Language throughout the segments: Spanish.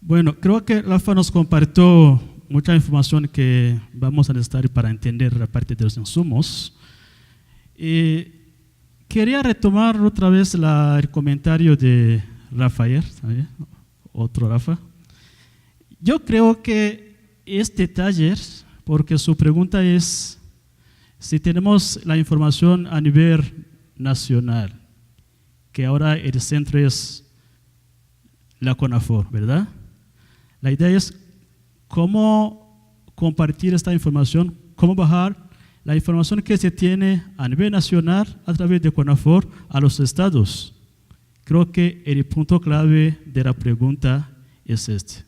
Bueno, creo que Rafa nos compartió mucha información que vamos a necesitar para entender la parte de los insumos. Quería retomar otra vez el comentario de Rafael, ¿sabes? Otro Rafa. Yo creo que este taller, porque su pregunta es si tenemos la información a nivel nacional, que ahora el centro es la CONAFOR, ¿verdad? La idea es cómo compartir esta información, cómo bajar la información que se tiene a nivel nacional a través de CONAFOR a los estados. Creo que el punto clave de la pregunta es este.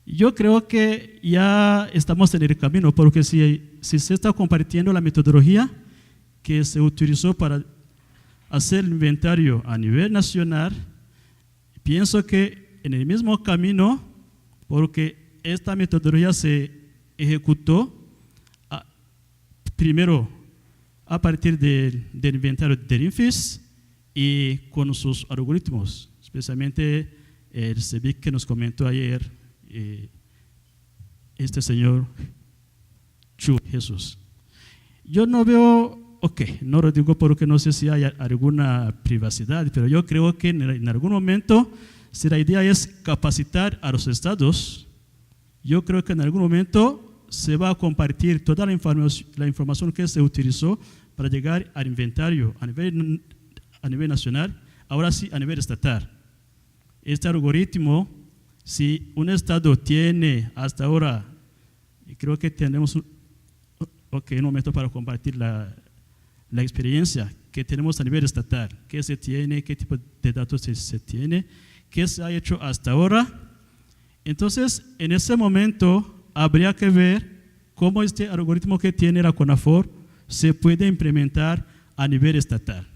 Yo creo que ya estamos en el camino, porque si se está compartiendo la metodología que se utilizó para hacer el inventario a nivel nacional, pienso que en el mismo camino, porque esta metodología se ejecutó primero a partir del inventario del INFIS y con sus algoritmos, especialmente el CEBIC que nos comentó ayer este señor Chu Jesús. Yo no veo, no lo digo porque no sé si hay alguna privacidad, pero yo creo que en algún momento, si la idea es capacitar a los estados, yo creo que en algún momento se va a compartir toda la información que se utilizó para llegar al inventario a nivel nacional, ahora sí a nivel estatal. Este algoritmo, si un estado tiene hasta ahora, creo que tenemos un momento para compartir la experiencia que tenemos a nivel estatal, qué se tiene, qué tipo de datos se tiene, qué se ha hecho hasta ahora. Entonces, en ese momento, habría que ver cómo este algoritmo que tiene la CONAFOR se puede implementar a nivel estatal.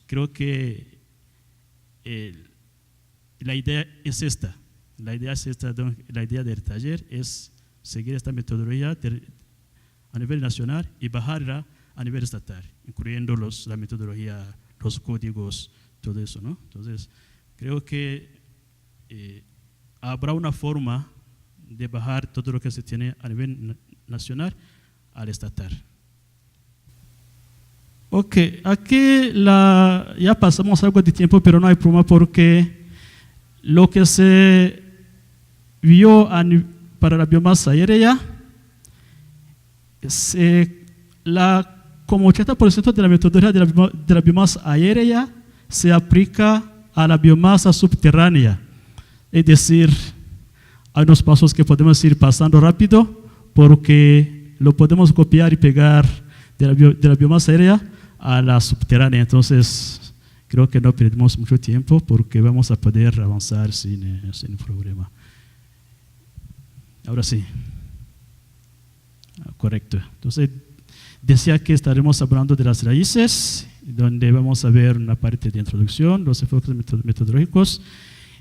Creo que la idea es esta. La idea del taller es seguir esta metodología a nivel nacional y bajarla a nivel estatal, incluyendo la metodología, los códigos, todo eso, ¿no? Entonces, creo que habrá una forma de bajar todo lo que se tiene a nivel nacional al estatal. Aquí ya pasamos algo de tiempo, pero no hay problema porque lo que se vio para la biomasa aérea, como 80% de la metodología de la biomasa aérea se aplica a la biomasa subterránea, es decir, hay unos pasos que podemos ir pasando rápido porque lo podemos copiar y pegar de la biomasa aérea a la subterránea. Entonces, creo que no perdemos mucho tiempo porque vamos a poder avanzar sin problema. Ahora sí. Correcto. Entonces, decía que estaremos hablando de las raíces, donde vamos a ver una parte de introducción, los enfoques metodológicos,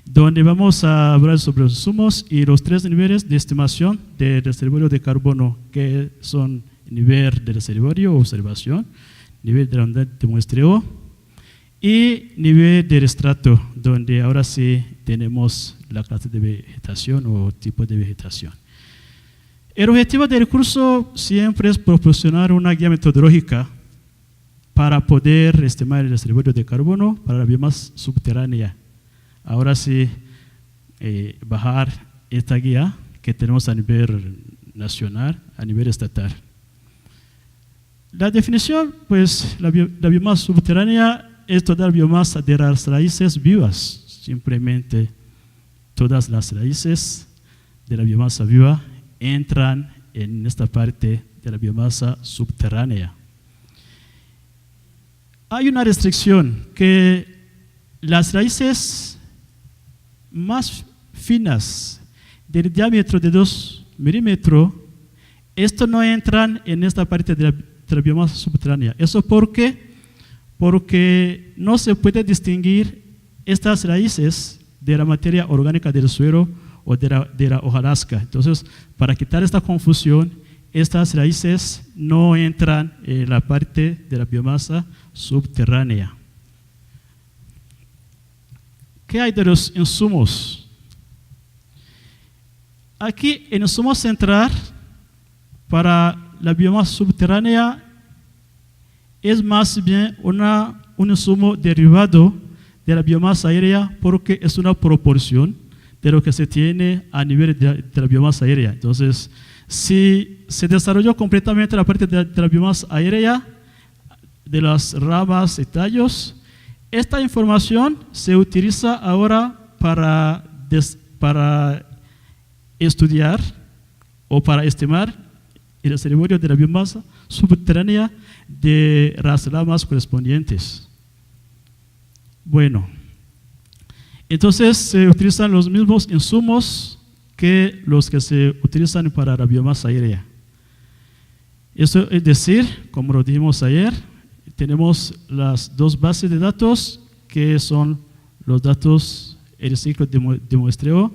donde vamos a hablar sobre los insumos y los 3 niveles de estimación del reservorio de carbono, que son nivel de reservorio o observación, nivel de la unidad de muestreo y nivel del estrato, donde ahora sí tenemos la clase de vegetación o tipo de vegetación. El objetivo del curso siempre es proporcionar una guía metodológica para poder estimar el reservorio de carbono para la biomasa subterránea. Ahora sí, bajar esta guía que tenemos a nivel nacional, a nivel estatal. La definición, pues, la biomasa subterránea es toda la biomasa de las raíces vivas, simplemente todas las raíces de la biomasa viva entran en esta parte de la biomasa subterránea. Hay una restricción que las raíces más finas del diámetro de 2 milímetros, esto no entran en esta parte de la biomasa subterránea. ¿Eso por qué? Porque no se puede distinguir estas raíces de la materia orgánica del suelo o de la hojarasca. Entonces, para quitar esta confusión, estas raíces no entran en la parte de la biomasa subterránea. ¿Qué hay de los insumos? aquí el insumo central para la biomasa subterránea es más bien un insumo derivado de la biomasa aérea porque es una proporción de lo que se tiene a nivel de la biomasa aérea. Entonces, si se desarrolló completamente la parte de la biomasa aérea, de las ramas y tallos, esta información se utiliza ahora para estudiar o para estimar el desequilibrio de la biomasa subterránea de las ramas correspondientes. Bueno, entonces se utilizan los mismos insumos que los que se utilizan para la biomasa aérea. Eso es decir, como lo dijimos ayer, tenemos las dos bases de datos que son los datos, el ciclo de muestreo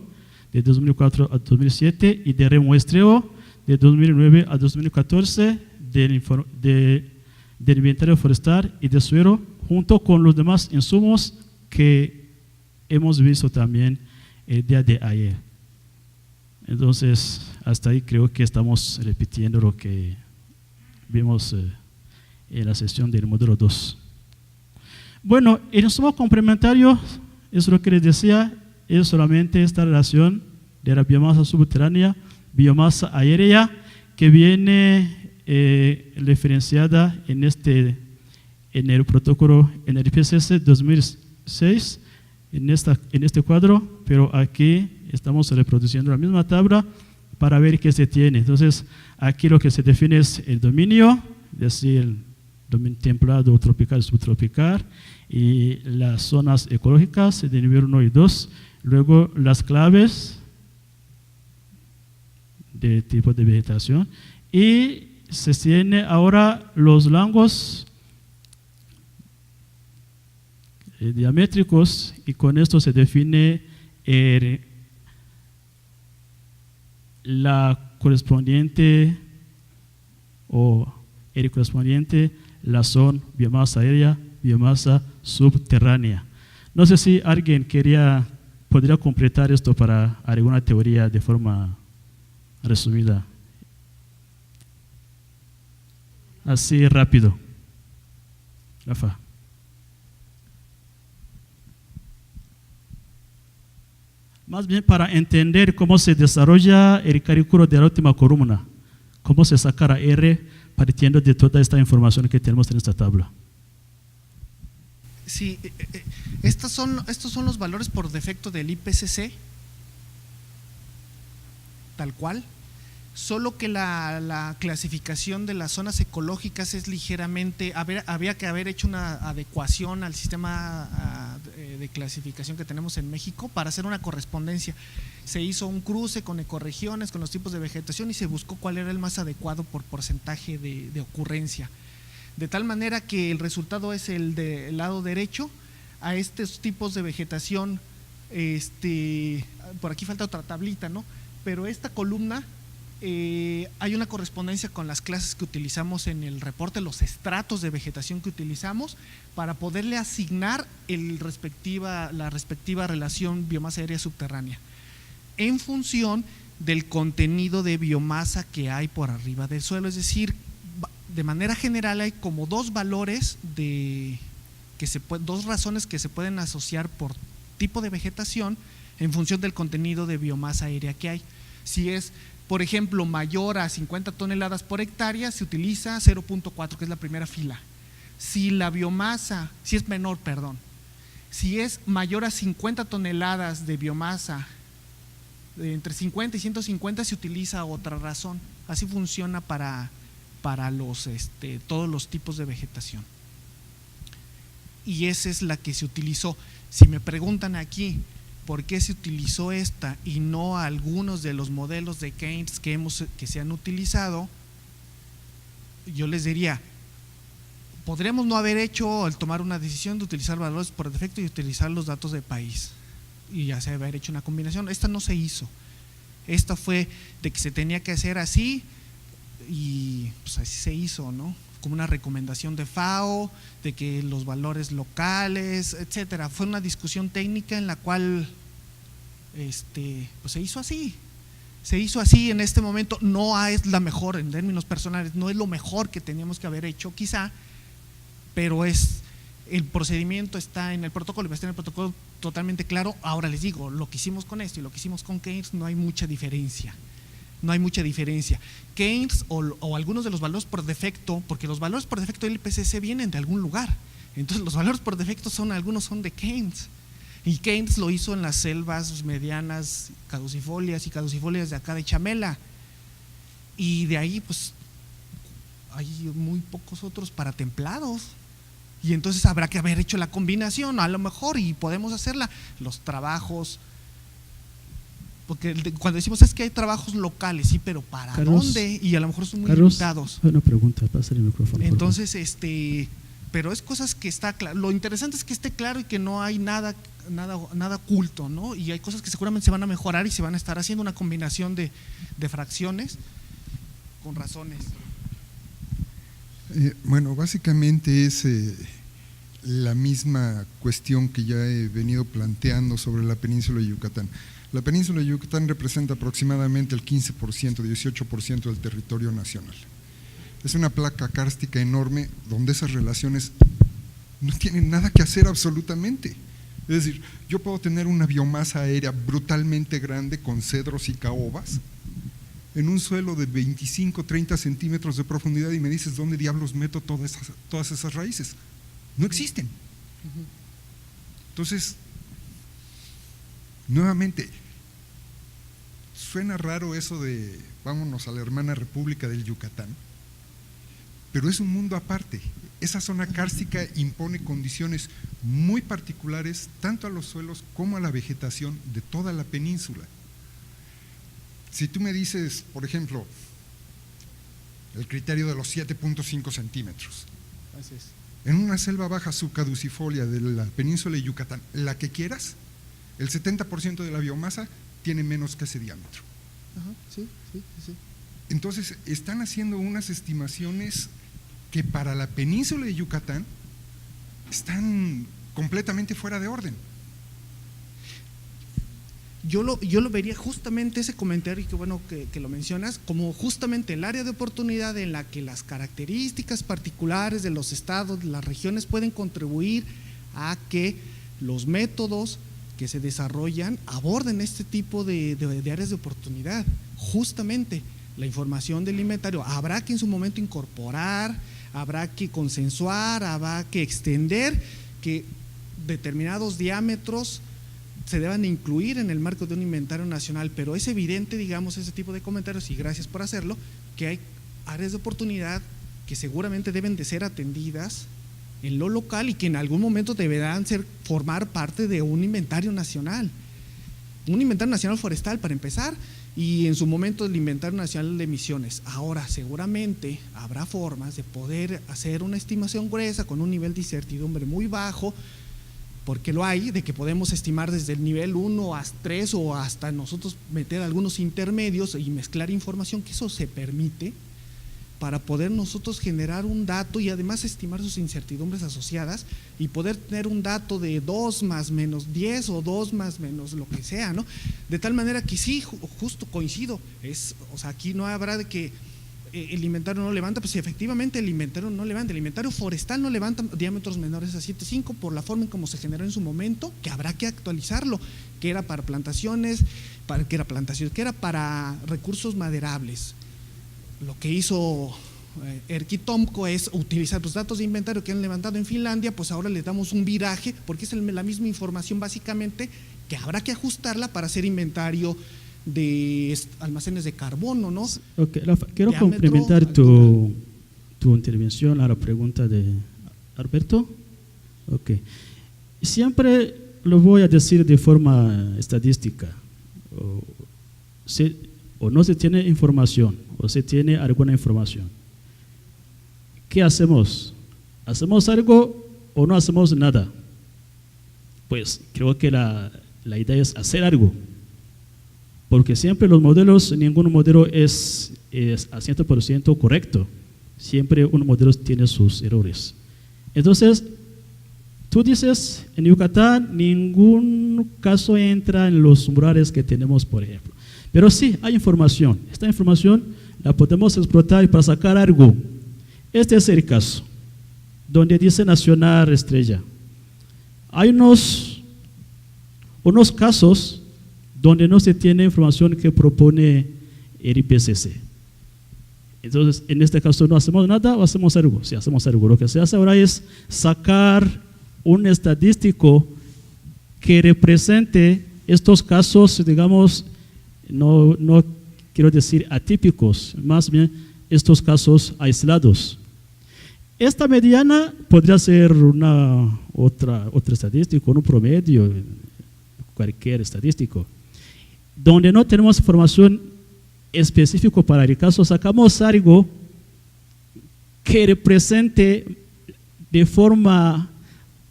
de 2004 a 2007 y de remuestreo de 2009 a 2014 del inventario forestal y de suelo, junto con los demás insumos que hemos visto también el día de ayer. Entonces, hasta ahí creo que estamos repitiendo lo que vimos en la sesión del módulo 2. Bueno, el insumo complementario, es lo que les decía, es solamente esta relación de la biomasa subterránea, biomasa aérea, que viene referenciada en el protocolo, en el IPCC 2006, en este cuadro, pero aquí estamos reproduciendo la misma tabla para ver qué se tiene. Entonces, aquí lo que se define es el dominio, es decir, dominio templado, tropical, subtropical, y las zonas ecológicas de nivel 1 y 2, luego las claves de tipo de vegetación, y se tiene ahora los rangos diamétricos, y con esto se define la correspondiente o el correspondiente la zona biomasa aérea, biomasa subterránea. No sé si alguien podría completar esto para alguna teoría de forma resumida. Así rápido. Rafa. Más bien para entender cómo se desarrolla el cálculo de la última columna, cómo se saca la R partiendo de toda esta información que tenemos en esta tabla. Sí, estos son los valores por defecto del IPCC, tal cual, solo que la clasificación de las zonas ecológicas es ligeramente, había que haber hecho una adecuación al sistema de clasificación que tenemos en México para hacer una correspondencia. Se hizo un cruce con ecorregiones, con los tipos de vegetación y se buscó cuál era el más adecuado por porcentaje de ocurrencia. De tal manera que el resultado es el del lado derecho. A estos tipos de vegetación, por aquí falta otra tablita, ¿no? Pero esta columna hay una correspondencia con las clases que utilizamos en el reporte, los estratos de vegetación que utilizamos para poderle asignar la respectiva relación biomasa aérea subterránea en función del contenido de biomasa que hay por arriba del suelo. Es decir, de manera general hay como dos valores dos razones que se pueden asociar por tipo de vegetación en función del contenido de biomasa aérea que hay. Si es, por ejemplo, mayor a 50 toneladas por hectárea, se utiliza 0.4, que es la primera fila. Si es menor, si es mayor a 50 toneladas de biomasa, entre 50 y 150, se utiliza otra razón. Así funciona para todos los tipos de vegetación. Y esa es la que se utilizó. Si me preguntan aquí por qué se utilizó esta y no algunos de los modelos de Keynes que se han utilizado, yo les diría, podríamos no haber hecho al tomar una decisión de utilizar valores por defecto y utilizar los datos de país y ya se haber hecho una combinación. Esta no se hizo. Esta fue de que se tenía que hacer así y pues así se hizo, ¿no? Como una recomendación de FAO, de que los valores locales, etcétera. Fue una discusión técnica en la cual pues se hizo así. Se hizo así en este momento, no es la mejor en términos personales, no es lo mejor que teníamos que haber hecho quizá, pero el procedimiento está en el protocolo, y va a estar en el protocolo totalmente claro. Ahora les digo, lo que hicimos con esto y lo que hicimos con Keynes no hay mucha diferencia. No hay mucha diferencia. Keynes o algunos de los valores por defecto, porque los valores por defecto del IPCC vienen de algún lugar. Entonces los valores por defecto algunos son de Keynes. Y Keynes lo hizo en las selvas medianas caducifolias y caducifolias de acá de Chamela. Y de ahí pues hay muy pocos otros para templados. Y entonces habrá que haber hecho la combinación, a lo mejor, y podemos hacerla. Los trabajos, porque cuando decimos es que hay trabajos locales, sí, pero ¿para dónde? Y a lo mejor son muy limitados. Una pregunta, pasa el micrófono. Entonces, pero es cosas que está claro. Lo interesante es que esté claro y que no hay nada oculto, ¿no? Y hay cosas que seguramente se van a mejorar y se van a estar haciendo una combinación de fracciones con razones. Bueno, básicamente es la misma cuestión que ya he venido planteando sobre la península de Yucatán. La península de Yucatán representa aproximadamente el 15%, 18% del territorio nacional. Es una placa kárstica enorme donde esas relaciones no tienen nada que hacer absolutamente. Es decir, yo puedo tener una biomasa aérea brutalmente grande con cedros y caobas en un suelo de 25, 30 centímetros de profundidad y me dices, ¿dónde diablos meto todas esas raíces? No existen. Entonces, nuevamente, suena raro eso de vámonos a la hermana República del Yucatán, pero es un mundo aparte. Esa zona kárstica impone condiciones muy particulares tanto a los suelos como a la vegetación de toda la península. Si tú me dices, por ejemplo, el criterio de los 7.5 centímetros, así es. En una selva baja subcaducifolia de la península de Yucatán, la que quieras, el 70% de la biomasa tiene menos que ese diámetro. Ajá, sí. Entonces, están haciendo unas estimaciones que para la península de Yucatán están completamente fuera de orden. Yo lo vería justamente ese comentario, y que bueno que lo mencionas, como justamente el área de oportunidad en la que las características particulares de los estados, de las regiones pueden contribuir a que los métodos que se desarrollan aborden este tipo de áreas de oportunidad. Justamente la información del inventario habrá que en su momento incorporar, habrá que consensuar, habrá que extender que determinados diámetros se deban incluir en el marco de un inventario nacional, pero es evidente, digamos, ese tipo de comentarios, y gracias por hacerlo, que hay áreas de oportunidad que seguramente deben de ser atendidas en lo local y que en algún momento deberán formar parte de un inventario nacional forestal para empezar, y en su momento el inventario nacional de emisiones. Ahora seguramente habrá formas de poder hacer una estimación gruesa con un nivel de incertidumbre muy bajo, porque lo hay, de que podemos estimar desde el nivel 1 a 3 o hasta nosotros meter algunos intermedios y mezclar información, que eso se permite para poder nosotros generar un dato y además estimar sus incertidumbres asociadas y poder tener un dato de 2 más menos 10 o 2 más menos lo que sea, ¿no? De tal manera que sí, justo coincido, o sea, aquí no habrá de que el inventario no levanta, pues efectivamente el inventario no levanta, el inventario forestal no levanta diámetros menores a 7.5 por la forma en cómo se generó en su momento, que habrá que actualizarlo, que era para plantaciones, que era para recursos maderables. Lo que hizo Erkki Tomko es utilizar los datos de inventario que han levantado en Finlandia, pues ahora le damos un viraje, porque es la misma información básicamente, que habrá que ajustarla para hacer inventario de almacenes de carbono, ¿no? Okay, quiero complementar tu intervención a la pregunta de Alberto. Okay. Siempre lo voy a decir de forma estadística. O no se tiene información, o se tiene alguna información. ¿Qué hacemos? ¿Hacemos algo o no hacemos nada? Pues creo que la idea es hacer algo. Porque siempre los modelos, ningún modelo es a 100% correcto. Siempre un modelo tiene sus errores. Entonces, tú dices, en Yucatán ningún caso entra en los umbrales que tenemos, por ejemplo. Pero sí, hay información. Esta información la podemos explotar para sacar algo. Este es el caso, donde dice Nacional Estrella. Hay unos casos donde no se tiene información que propone el IPCC. Entonces, en este caso no hacemos nada o hacemos algo. Sí, hacemos algo. Lo que se hace ahora es sacar un estadístico que represente estos casos, digamos, no quiero decir atípicos, más bien estos casos aislados. Esta mediana podría ser otro estadístico, un promedio, cualquier estadístico. Donde no tenemos información específica para el caso, sacamos algo que represente de forma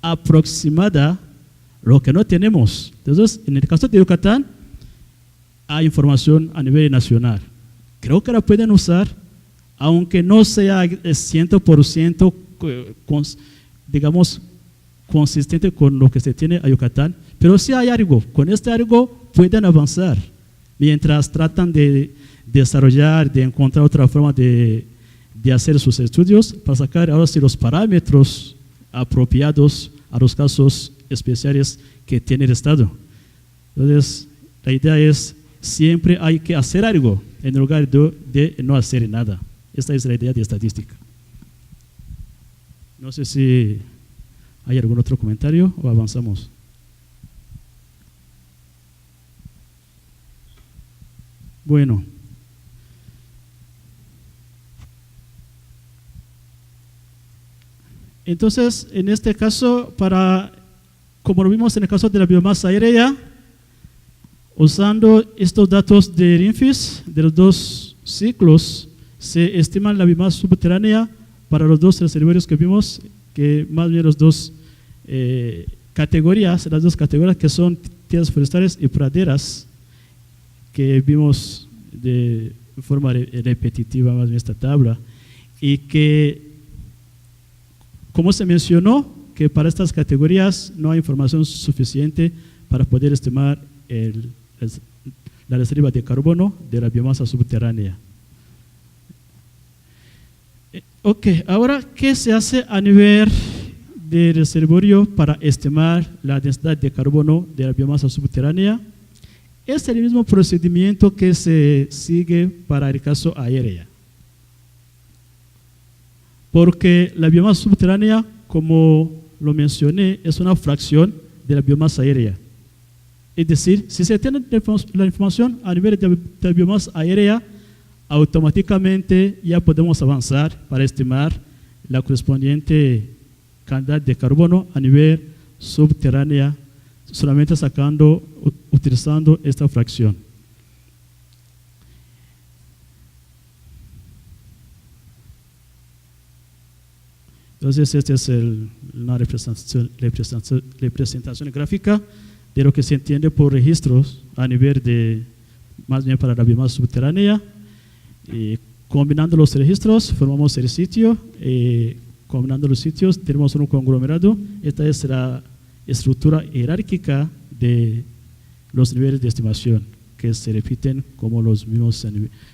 aproximada lo que no tenemos. Entonces, en el caso de Yucatán, hay información a nivel nacional. Creo que la pueden usar, aunque no sea 100% digamos, consistente con lo que se tiene a Yucatán, pero sí hay algo. Con este algo pueden avanzar, mientras tratan de desarrollar, de encontrar otra forma de hacer sus estudios, para sacar ahora sí los parámetros apropiados a los casos especiales que tiene el Estado. Entonces, la idea es, siempre hay que hacer algo en lugar de no hacer nada. Esta es la idea de estadística. No sé si hay algún otro comentario o avanzamos. Bueno. Entonces, en este caso, como lo vimos en el caso de la biomasa aérea, usando estos datos del INFIS, de los dos ciclos, se estima la biomasa subterránea para los dos reservorios que vimos, que más bien las dos categorías que son tierras forestales y praderas, que vimos de forma repetitiva más bien esta tabla, y que, como se mencionó, que para estas categorías no hay información suficiente para poder estimar la reserva de carbono de la biomasa subterránea. Ok, ahora, ¿qué se hace a nivel de reservorio para estimar la densidad de carbono de la biomasa subterránea? Es el mismo procedimiento que se sigue para el caso aérea. Porque la biomasa subterránea, como lo mencioné, es una fracción de la biomasa aérea. Es decir, si se tiene la información a nivel de la biomasa aérea, automáticamente ya podemos avanzar para estimar la correspondiente cantidad de carbono a nivel subterránea, solamente utilizando esta fracción. Entonces, esta es una representación gráfica de lo que se entiende por registros a nivel de, más bien para la biomasa subterránea. Combinando los registros, formamos el sitio. Combinando los sitios, tenemos un conglomerado. Esta es la estructura jerárquica de los niveles de estimación, que se repiten como los mismos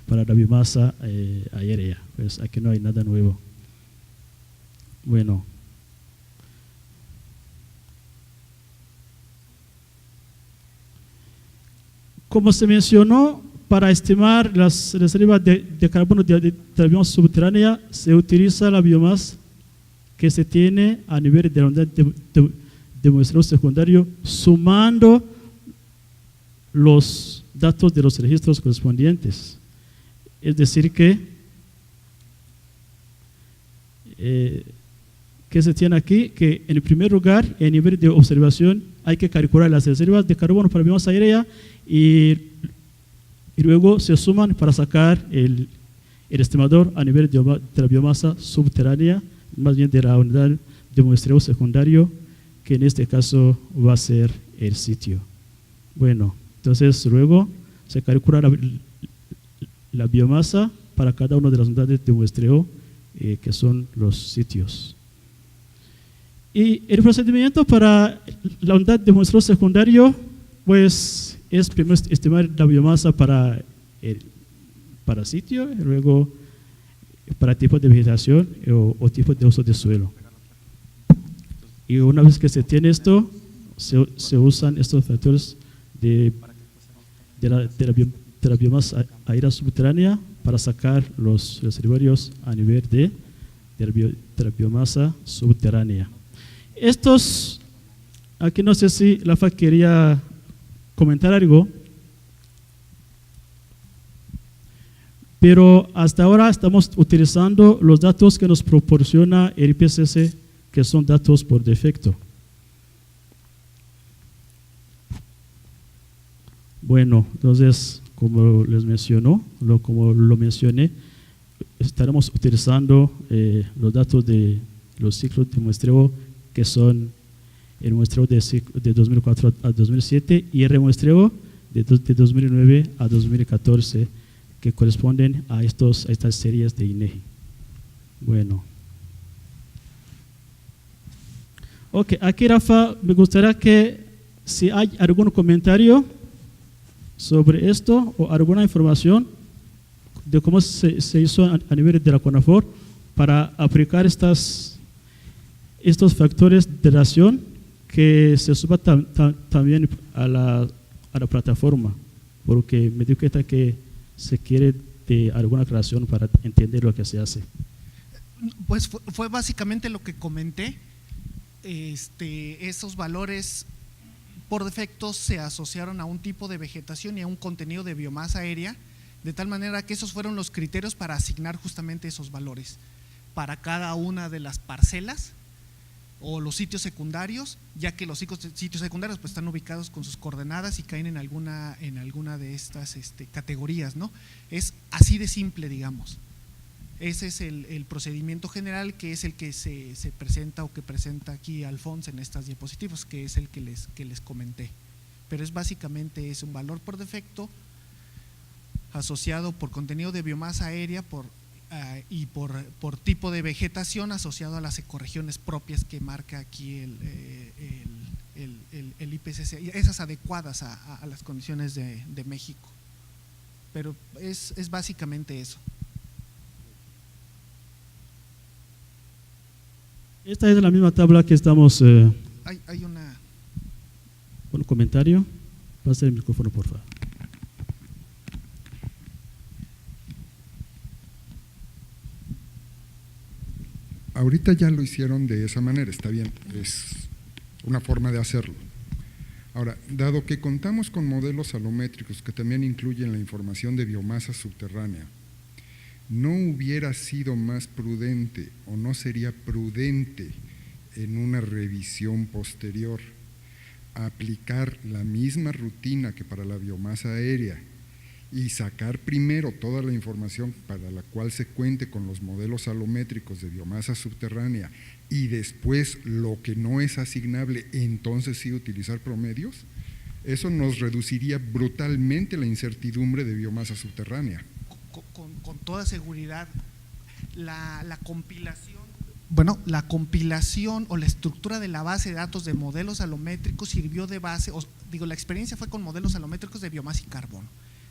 para la biomasa aérea. Pues aquí no hay nada nuevo. Bueno. Como se mencionó, para estimar las reservas de carbono de la biomasa subterránea, se utiliza la biomasa que se tiene a nivel de la unidad de muestreo secundario, sumando los datos de los registros correspondientes. Es decir que se tiene aquí que en el primer lugar, en nivel de observación, hay que calcular las reservas de carbono para la biomasa aérea y luego se suman para sacar el estimador a nivel de la biomasa subterránea, más bien de la unidad de muestreo secundario, que en este caso va a ser el sitio. Bueno, entonces luego se calcula la biomasa para cada una de las unidades de muestreo, que son los sitios. Y el procedimiento para la unidad de muestreo secundario, pues es primero estimar la biomasa para sitio, y luego para tipo de vegetación o tipo de uso de suelo. Y una vez que se tiene esto, se usan estos factores de la biomasa aérea subterránea para sacar los reservorios a nivel de la biomasa subterránea. Estos, aquí no sé si Lafa quería comentar algo, pero hasta ahora estamos utilizando los datos que nos proporciona el IPCC, que son datos por defecto. Bueno, entonces, como les como lo mencioné, estaremos utilizando los datos de los ciclos de muestreo, que son el muestreo de 2004 a 2007 y el remuestreo de 2009 a 2014, que corresponden a estas series de INEGI. Bueno. Ok, aquí Rafa, me gustaría que si hay algún comentario sobre esto o alguna información de cómo se hizo a nivel de la CONAFOR para aplicar estos factores de relación que se suba también a la plataforma, porque me di cuenta que se quiere de alguna aclaración para entender lo que se hace. Pues fue básicamente lo que comenté. Esos valores por defecto se asociaron a un tipo de vegetación y a un contenido de biomasa aérea, de tal manera que esos fueron los criterios para asignar justamente esos valores para cada una de las parcelas o los sitios secundarios, ya que los sitios secundarios pues están ubicados con sus coordenadas y caen en alguna de estas categorías, ¿no? Es así de simple, digamos. Ese es el procedimiento general, que es el que se presenta o que presenta aquí Alfonso en estas diapositivas, que es el que les comenté. Pero es básicamente un valor por defecto asociado por contenido de biomasa aérea y por tipo de vegetación asociado a las ecorregiones propias que marca aquí el IPCC, esas adecuadas a las condiciones de México. Pero es básicamente eso. Esta es la misma tabla que estamos… Hay una… ¿Un comentario? Pasa el micrófono, por favor. Ahorita ya lo hicieron de esa manera, está bien, es una forma de hacerlo. Ahora, dado que contamos con modelos salométricos que también incluyen la información de biomasa subterránea, ¿no hubiera sido más prudente o no sería prudente en una revisión posterior aplicar la misma rutina que para la biomasa aérea y sacar primero toda la información para la cual se cuente con los modelos salométricos de biomasa subterránea y después lo que no es asignable, entonces sí utilizar promedios? Eso nos reduciría brutalmente la incertidumbre de biomasa subterránea. Con toda seguridad, la compilación o la estructura de la base de datos de modelos salométricos sirvió de base, la experiencia fue con modelos salométricos de biomasa y carbono,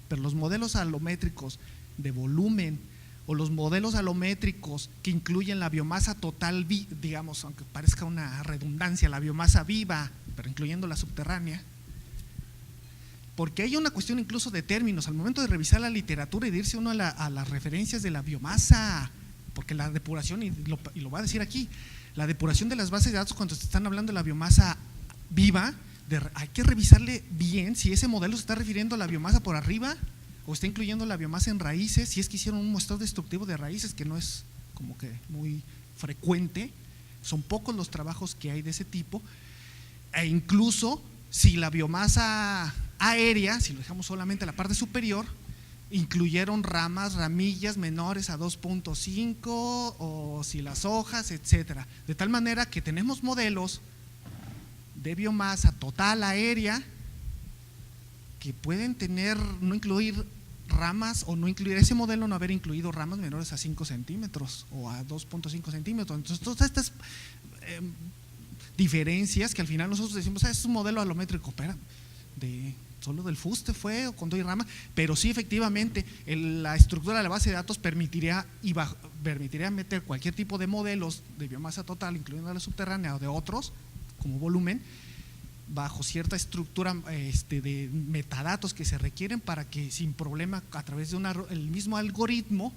pero los modelos salométricos de volumen o los modelos salométricos que incluyen la biomasa total, digamos, aunque parezca una redundancia, la biomasa viva, pero incluyendo la subterránea, porque hay una cuestión incluso de términos, al momento de revisar la literatura y de irse uno a las referencias de la biomasa, porque la depuración, y lo va a decir aquí, la depuración de las bases de datos cuando se están hablando de la biomasa viva, hay que revisarle bien si ese modelo se está refiriendo a la biomasa por arriba o está incluyendo la biomasa en raíces, si es que hicieron un muestreo destructivo de raíces, que no es como que muy frecuente, son pocos los trabajos que hay de ese tipo, e incluso si la biomasa aérea, si lo dejamos solamente la parte superior, incluyeron ramillas menores a 2.5 o si las hojas, etcétera, de tal manera que tenemos modelos de biomasa total aérea que pueden no incluir ramas o no incluir ese modelo, no haber incluido ramas menores a 5 centímetros o a 2.5 centímetros. Entonces, todas estas diferencias que al final nosotros decimos, es un modelo alométrico, pero solo del fuste fue, o con todo y rama, pero sí efectivamente la estructura de la base de datos permitiría meter cualquier tipo de modelos de biomasa total, incluyendo la subterránea o de otros, como volumen, bajo cierta estructura de metadatos que se requieren para que sin problema, a través de el mismo algoritmo,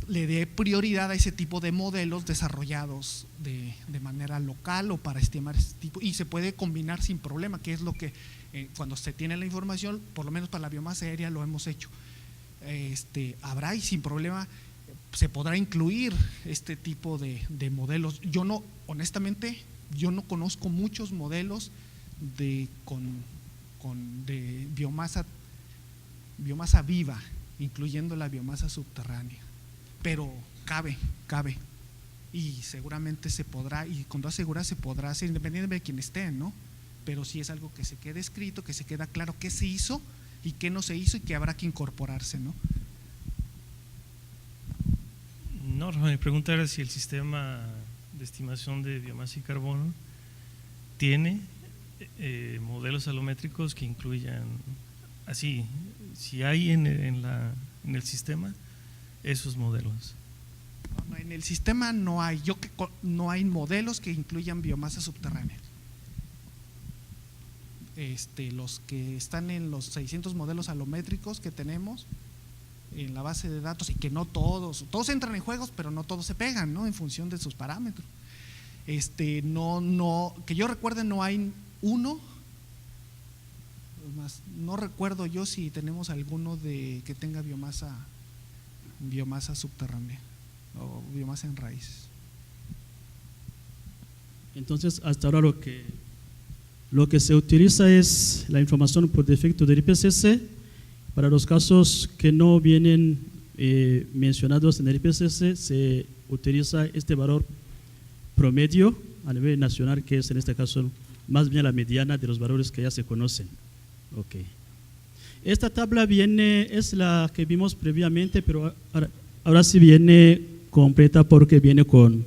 le dé prioridad a ese tipo de modelos desarrollados de manera local o para estimar ese tipo, y se puede combinar sin problema, que es lo que cuando se tiene la información, por lo menos para la biomasa aérea lo hemos hecho. Habrá y sin problema se podrá incluir este tipo de modelos. Honestamente, yo no conozco muchos modelos de biomasa viva, incluyendo la biomasa subterránea, pero cabe y seguramente se podrá, y con toda seguridad se podrá hacer, independientemente de quién esté, ¿no? Pero sí es algo que se quede escrito, que se queda claro qué se hizo y qué no se hizo y que habrá que incorporarse, ¿no? No, mi pregunta era si el sistema de estimación de biomasa y carbono tiene modelos alométricos que incluyan así, si hay en el sistema esos modelos. No, en el sistema no hay, no hay modelos que incluyan biomasa subterránea. Los que están en los 600 modelos alométricos que tenemos en la base de datos, y que no todos entran en juegos, pero no todos se pegan, ¿no? En función de sus parámetros. Que yo recuerde, no hay uno. Más, no recuerdo yo si tenemos alguno que tenga biomasa subterránea o biomasa en raíces. Entonces, hasta ahora lo que se utiliza es la información por defecto del IPCC para los casos que no vienen mencionados en el IPCC. Se utiliza este valor promedio a nivel nacional, que es en este caso más bien la mediana de los valores que ya se conocen. Okay. Esta tabla es la que vimos previamente, pero ahora sí viene completa porque viene con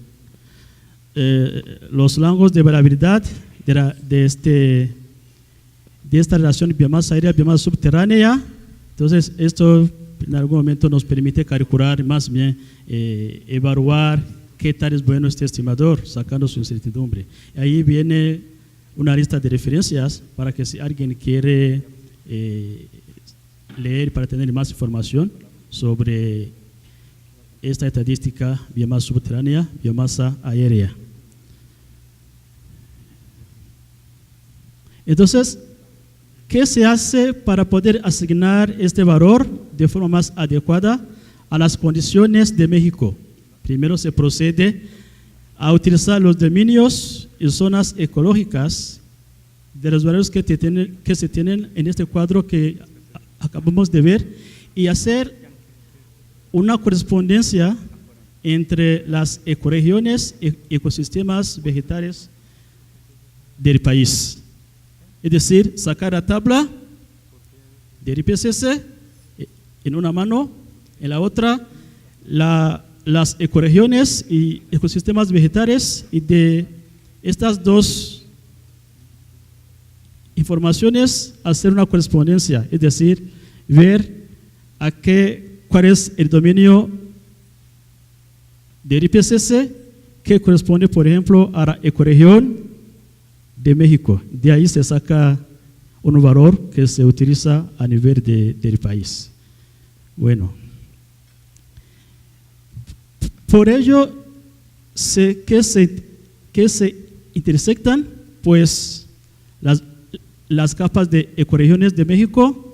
los rangos de variabilidad de esta relación biomasa aérea, biomasa subterránea. Entonces, esto en algún momento nos permite calcular, más bien evaluar qué tal es bueno este estimador, sacando su incertidumbre. Ahí viene una lista de referencias para que si alguien quiere leer para tener más información sobre esta estadística biomasa subterránea, biomasa aérea. Entonces, ¿qué se hace para poder asignar este valor de forma más adecuada a las condiciones de México? Primero se procede a utilizar los dominios y zonas ecológicas de los valores que se tienen en este cuadro que acabamos de ver, y hacer una correspondencia entre las ecorregiones y ecosistemas vegetales del país. Es decir, sacar la tabla del IPCC en una mano, en la otra las ecorregiones y ecosistemas vegetales, y de estas dos informaciones hacer una correspondencia, es decir, ver cuál es el dominio del IPCC que corresponde, por ejemplo, a la ecorregión de México. De ahí se saca un valor que se utiliza a nivel del país. Bueno, por ello, que se intersectan pues las capas de ecorregiones de México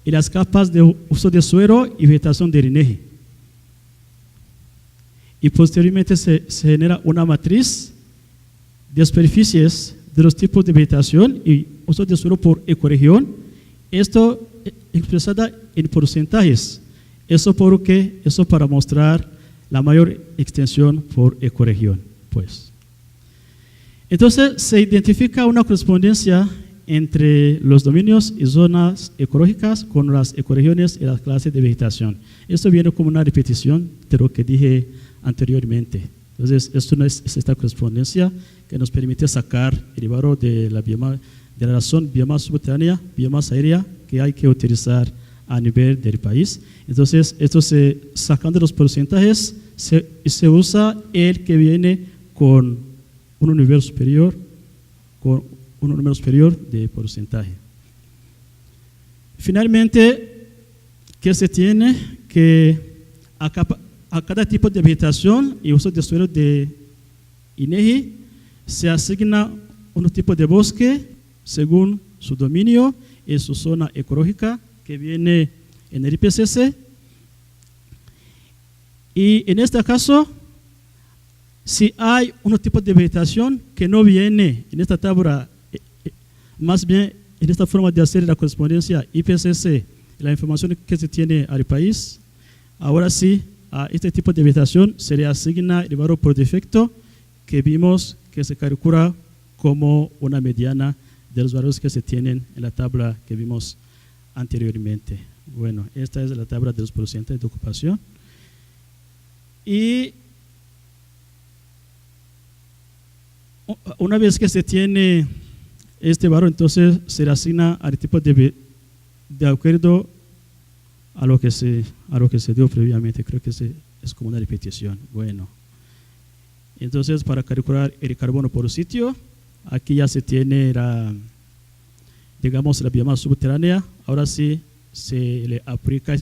y las capas de uso de suelo y vegetación del INEGI. Y posteriormente se genera una matriz de superficies de los tipos de vegetación y uso de suelo por ecorregión, esto expresada en porcentajes. Eso para mostrar la mayor extensión por ecorregión, pues. Entonces se identifica una correspondencia entre los dominios y zonas ecológicas con las ecorregiones y las clases de vegetación. Esto viene como una repetición de lo que dije anteriormente. Entonces, esto es esta correspondencia que nos permite sacar el valor de la razón biomasa subterránea, biomasa aérea, que hay que utilizar a nivel del país. Entonces, esto sacando los porcentajes, se usa el que viene con un nivel superior, de porcentaje. Finalmente, ¿qué se tiene? Que a cada tipo de vegetación y uso de suelo de INEGI se asigna un tipo de bosque según su dominio y su zona ecológica que viene en el IPCC. Y en este caso, si hay un tipo de vegetación que no viene en esta tabla, más bien en esta forma de hacer la correspondencia IPCC, la información que se tiene al país, ahora sí, a este tipo de vegetación se le asigna el valor por defecto que vimos que se calcula como una mediana de los valores que se tienen en la tabla que vimos anteriormente. Bueno, esta es la tabla de los porcentajes de ocupación. Y una vez que se tiene este valor, entonces se le asigna al tipo de acuerdo a lo que se dio previamente. Creo que es como una repetición. Bueno, entonces para calcular el carbono por sitio, aquí ya se tiene digamos la biomasa subterránea. Ahora sí se le aplica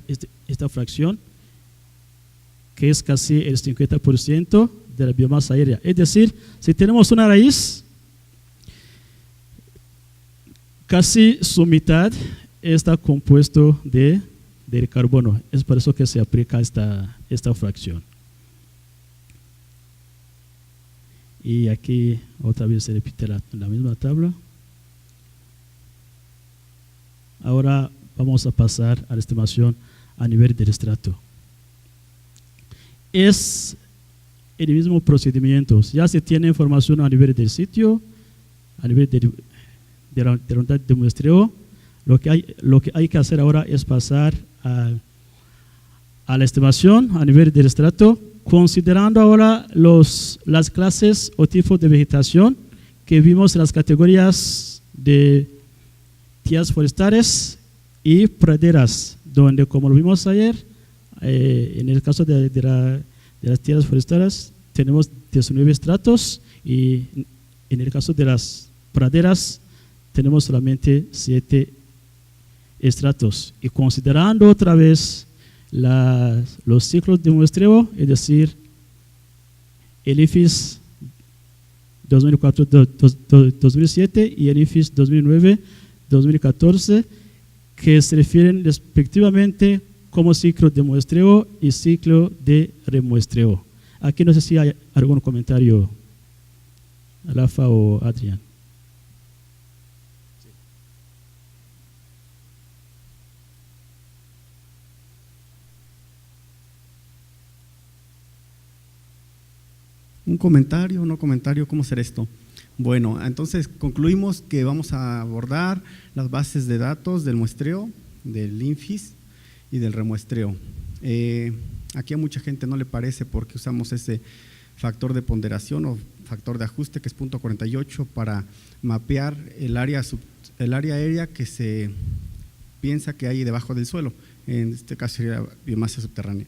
esta fracción que es casi el 50% de la biomasa aérea. Es decir, si tenemos una raíz, casi su mitad está compuesto del carbono. Es por eso que se aplica esta fracción. Y aquí otra vez se repite la misma tabla. Ahora vamos a pasar a la estimación a nivel del estrato. Es el mismo procedimiento. Ya se tiene información a nivel del sitio, a nivel de la unidad de muestreo. Lo que hay que hacer ahora es pasar a la estimación a nivel del estrato, considerando ahora las clases o tipos de vegetación que vimos en las categorías de tierras forestales y praderas, donde, como lo vimos ayer, en el caso de las tierras forestales tenemos 19 estratos y en el caso de las praderas tenemos solamente 7 estratos. Y considerando otra vez los ciclos de muestreo, es decir, el IFIS 2004-2007 y el IFIS 2009-2014, que se refieren respectivamente como ciclo de muestreo y ciclo de remuestreo. Aquí no sé si hay algún comentario, Rafa o Adrián. Un comentario, no comentario, ¿cómo será esto? Bueno, entonces concluimos que vamos a abordar las bases de datos del muestreo, del INFIS y del remuestreo. Aquí a mucha gente no le parece porque usamos ese factor de ponderación o factor de ajuste que es 0.48 para mapear el área aérea que se piensa que hay debajo del suelo. En este caso sería biomasa subterránea.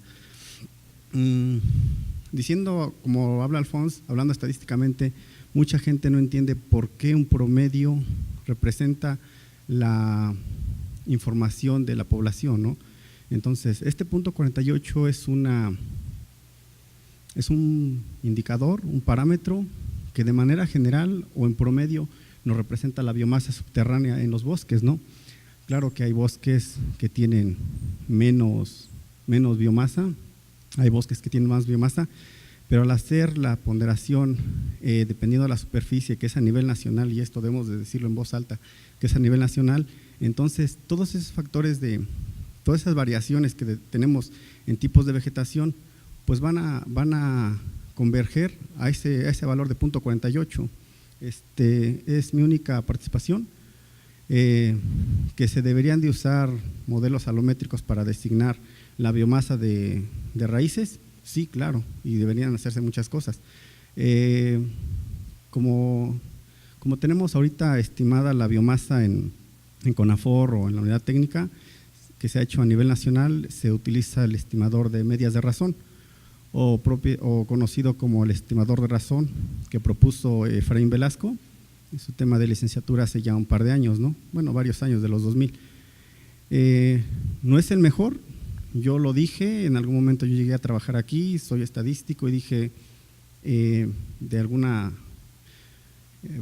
Diciendo, como habla Alfonso, hablando estadísticamente, mucha gente no entiende por qué un promedio representa la información de la población, ¿no? Entonces, este punto 48 es un indicador, un parámetro que de manera general o en promedio nos representa la biomasa subterránea en los bosques, ¿no? Claro que hay bosques que tienen menos biomasa, hay bosques que tienen más biomasa, pero al hacer la ponderación, dependiendo de la superficie, que es a nivel nacional, y esto debemos de decirlo en voz alta, que es a nivel nacional, entonces todos esos factores todas esas variaciones que tenemos en tipos de vegetación, pues van a converger a ese valor de 0.48. Es mi única participación, que se deberían de usar modelos alométricos para designar la biomasa de raíces, sí, claro, y deberían hacerse muchas cosas. Como tenemos ahorita estimada la biomasa en en CONAFOR o en la unidad técnica que se ha hecho a nivel nacional, se utiliza el estimador de medias de razón o conocido como el estimador de razón que propuso Efraín Velasco en su tema de licenciatura hace ya un par de años, ¿no? Bueno, varios años, de los 2000. No es el mejor, yo lo dije, en algún momento yo llegué a trabajar aquí, soy estadístico y dije de alguna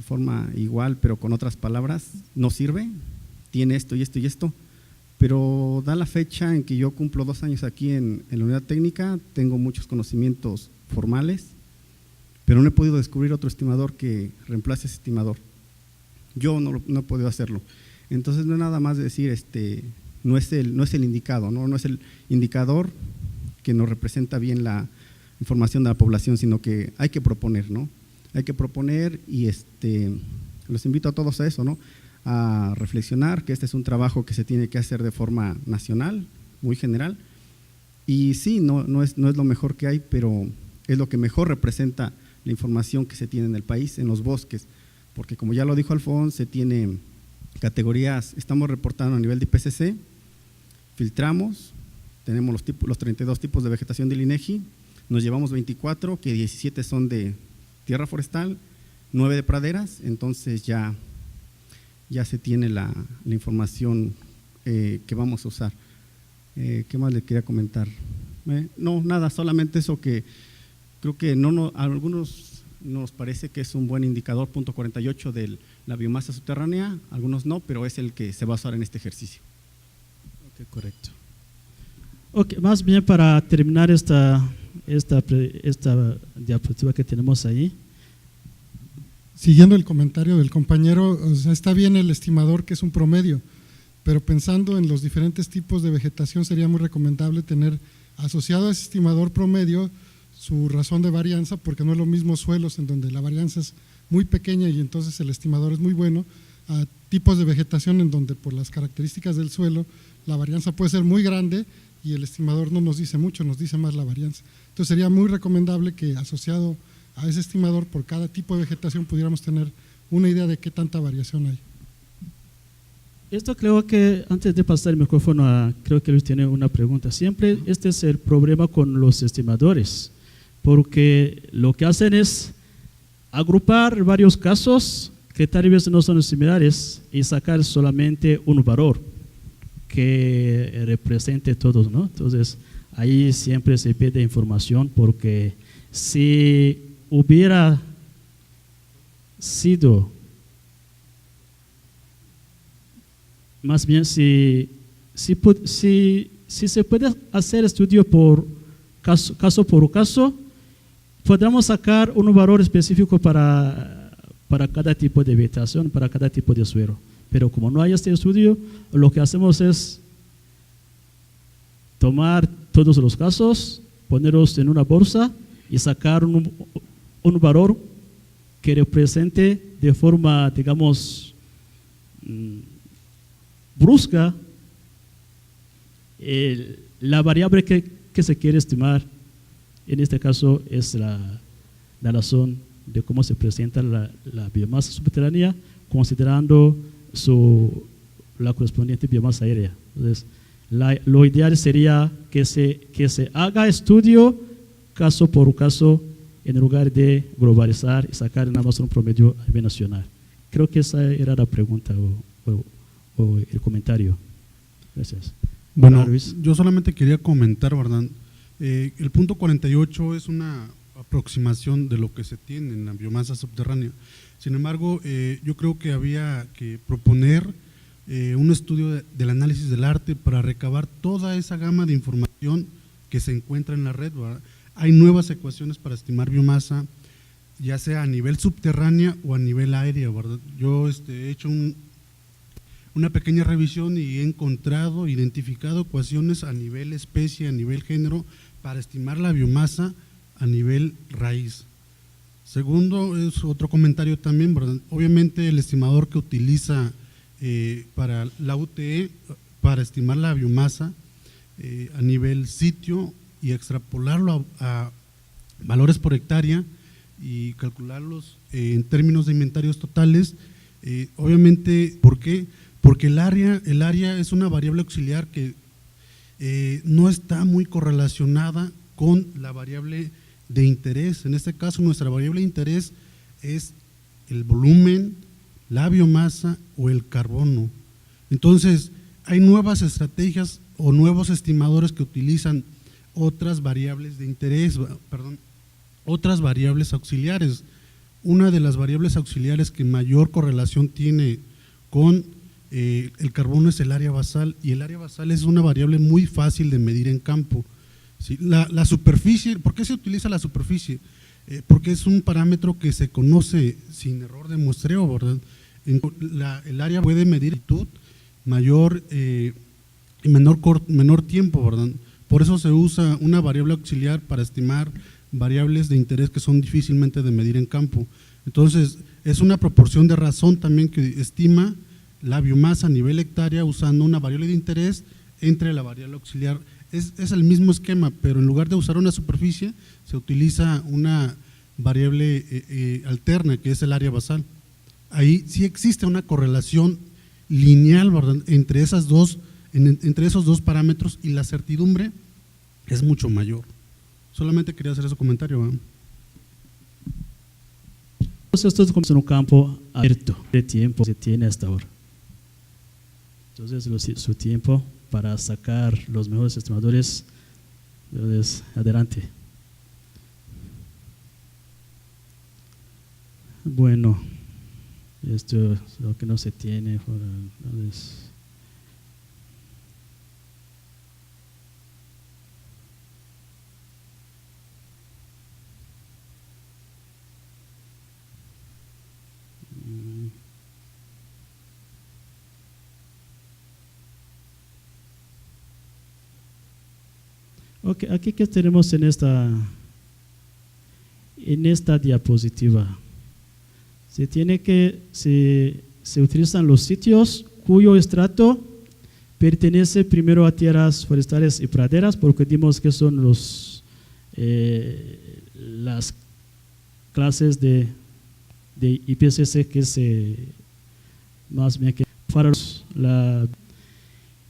forma igual, pero con otras palabras, no sirve, tiene esto y esto y esto, pero da la fecha en que yo cumplo 2 años aquí en la unidad técnica, tengo muchos conocimientos formales, pero no he podido descubrir otro estimador que reemplace ese estimador. Yo no he podido hacerlo. Entonces no es nada más decir, no es el indicado, no es el indicador que nos representa bien la información de la población, sino que hay que proponer, ¿no? Hay que proponer y los invito a todos a eso, ¿no? A reflexionar que este es un trabajo que se tiene que hacer de forma nacional, muy general, y sí, no es lo mejor que hay, pero es lo que mejor representa la información que se tiene en el país, en los bosques, porque como ya lo dijo Alfonso, se tiene categorías, estamos reportando a nivel de IPCC, filtramos, tenemos los 32 tipos de vegetación del INEGI, nos llevamos 24, que 17 son de tierra forestal, 9 de praderas, entonces ya se tiene la información que vamos a usar. ¿Qué más le quería comentar? No, nada, solamente eso, que creo que a algunos nos parece que es un buen indicador, punto 48 de la biomasa subterránea, algunos no, pero es el que se va a usar en este ejercicio. Ok, correcto. Ok, más bien para terminar esta diapositiva que tenemos ahí. Siguiendo el comentario del compañero, o sea, está bien el estimador que es un promedio, pero pensando en los diferentes tipos de vegetación sería muy recomendable tener asociado a ese estimador promedio su razón de varianza, porque no es lo mismo suelos en donde la varianza es muy pequeña y entonces el estimador es muy bueno, a tipos de vegetación en donde por las características del suelo la varianza puede ser muy grande y el estimador no nos dice mucho, nos dice más la varianza. Entonces sería muy recomendable que asociado a ese estimador por cada tipo de vegetación pudiéramos tener una idea de qué tanta variación hay. Esto creo que, antes de pasar el micrófono, creo que Luis tiene una pregunta. Siempre este es el problema con los estimadores, porque lo que hacen es agrupar varios casos que tal vez no son similares y sacar solamente un valor que represente todos, ¿no? Entonces, ahí siempre se pide información, porque si hubiera sido, más bien si se puede hacer estudio por caso por caso, podríamos sacar un valor específico para cada tipo de vegetación, para cada tipo de suelo. Pero como no hay este estudio, lo que hacemos es tomar todos los casos, ponerlos en una bolsa y sacar un valor que represente de forma, digamos, brusca la variable que se quiere estimar. En este caso es la razón de cómo se presenta la biomasa subterránea, considerando la correspondiente biomasa aérea. Entonces, lo ideal sería que se haga estudio caso por caso en lugar de globalizar y sacar nada más un promedio a nivel nacional. Creo que esa era la pregunta o el comentario. Gracias. Bueno, Luis. yo solamente quería comentar, ¿verdad? El punto 48 es una aproximación de lo que se tiene en la biomasa subterránea. Sin embargo, yo creo que había que proponer un estudio del análisis del arte para recabar toda esa gama de información que se encuentra en la red, ¿verdad? Hay nuevas ecuaciones para estimar biomasa, ya sea a nivel subterránea o a nivel aéreo, ¿verdad? Yo he hecho una pequeña revisión y he identificado ecuaciones a nivel especie, a nivel género, para estimar la biomasa a nivel raíz. Segundo, es otro comentario también, ¿verdad? Obviamente el estimador que utiliza para la UTE, para estimar la biomasa a nivel sitio y extrapolarlo a valores por hectárea y calcularlos en términos de inventarios totales, obviamente, ¿por qué? porque el área es una variable auxiliar que no está muy correlacionada con la variable de interés. En este caso, nuestra variable de interés es el volumen, la biomasa o el carbono. Entonces, hay nuevas estrategias o nuevos estimadores que utilizan otras variables de interés, otras variables auxiliares. Una de las variables auxiliares que mayor correlación tiene con el carbono es el área basal, y el área basal es una variable muy fácil de medir en campo. ¿Sí? La superficie, ¿por qué se utiliza la superficie? Porque es un parámetro que se conoce sin error de muestreo, ¿verdad? El área puede medir altitud mayor y menor tiempo, ¿verdad? Por eso se usa una variable auxiliar para estimar variables de interés que son difícilmente de medir en campo. Entonces, es una proporción de razón también que estima la biomasa a nivel hectárea usando una variable de interés entre la variable auxiliar. Es el mismo esquema, pero en lugar de usar una superficie, se utiliza una variable alterna, que es el área basal. Ahí sí existe una correlación lineal, ¿verdad?, entre esos dos parámetros, y la certidumbre es mucho mayor. Solamente quería hacer ese comentario, ¿verdad? Esto es como un campo abierto de tiempo que tiene hasta ahora. Entonces, su tiempo para sacar los mejores estimadores, entonces, adelante. Bueno, esto es lo que no se tiene. Entonces, ok, aquí que tenemos en esta diapositiva, se utilizan los sitios cuyo estrato pertenece primero a tierras forestales y praderas, porque dimos que son las clases de IPCC que más bien que para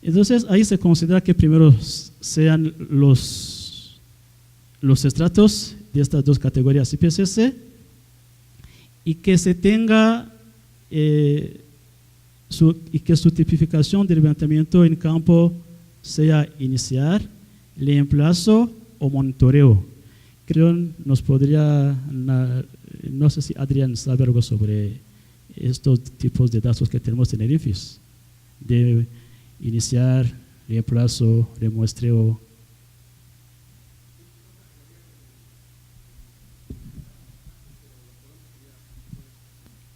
entonces ahí se considera que primero sean los estratos de estas dos categorías IPCC, y que se tenga y que su tipificación de levantamiento en campo sea iniciar, reemplazo o monitoreo. Creo nos podría, no sé si Adrián sabe algo sobre estos tipos de datos que tenemos en el INFIS, de iniciar, reemplazo, remuestreo.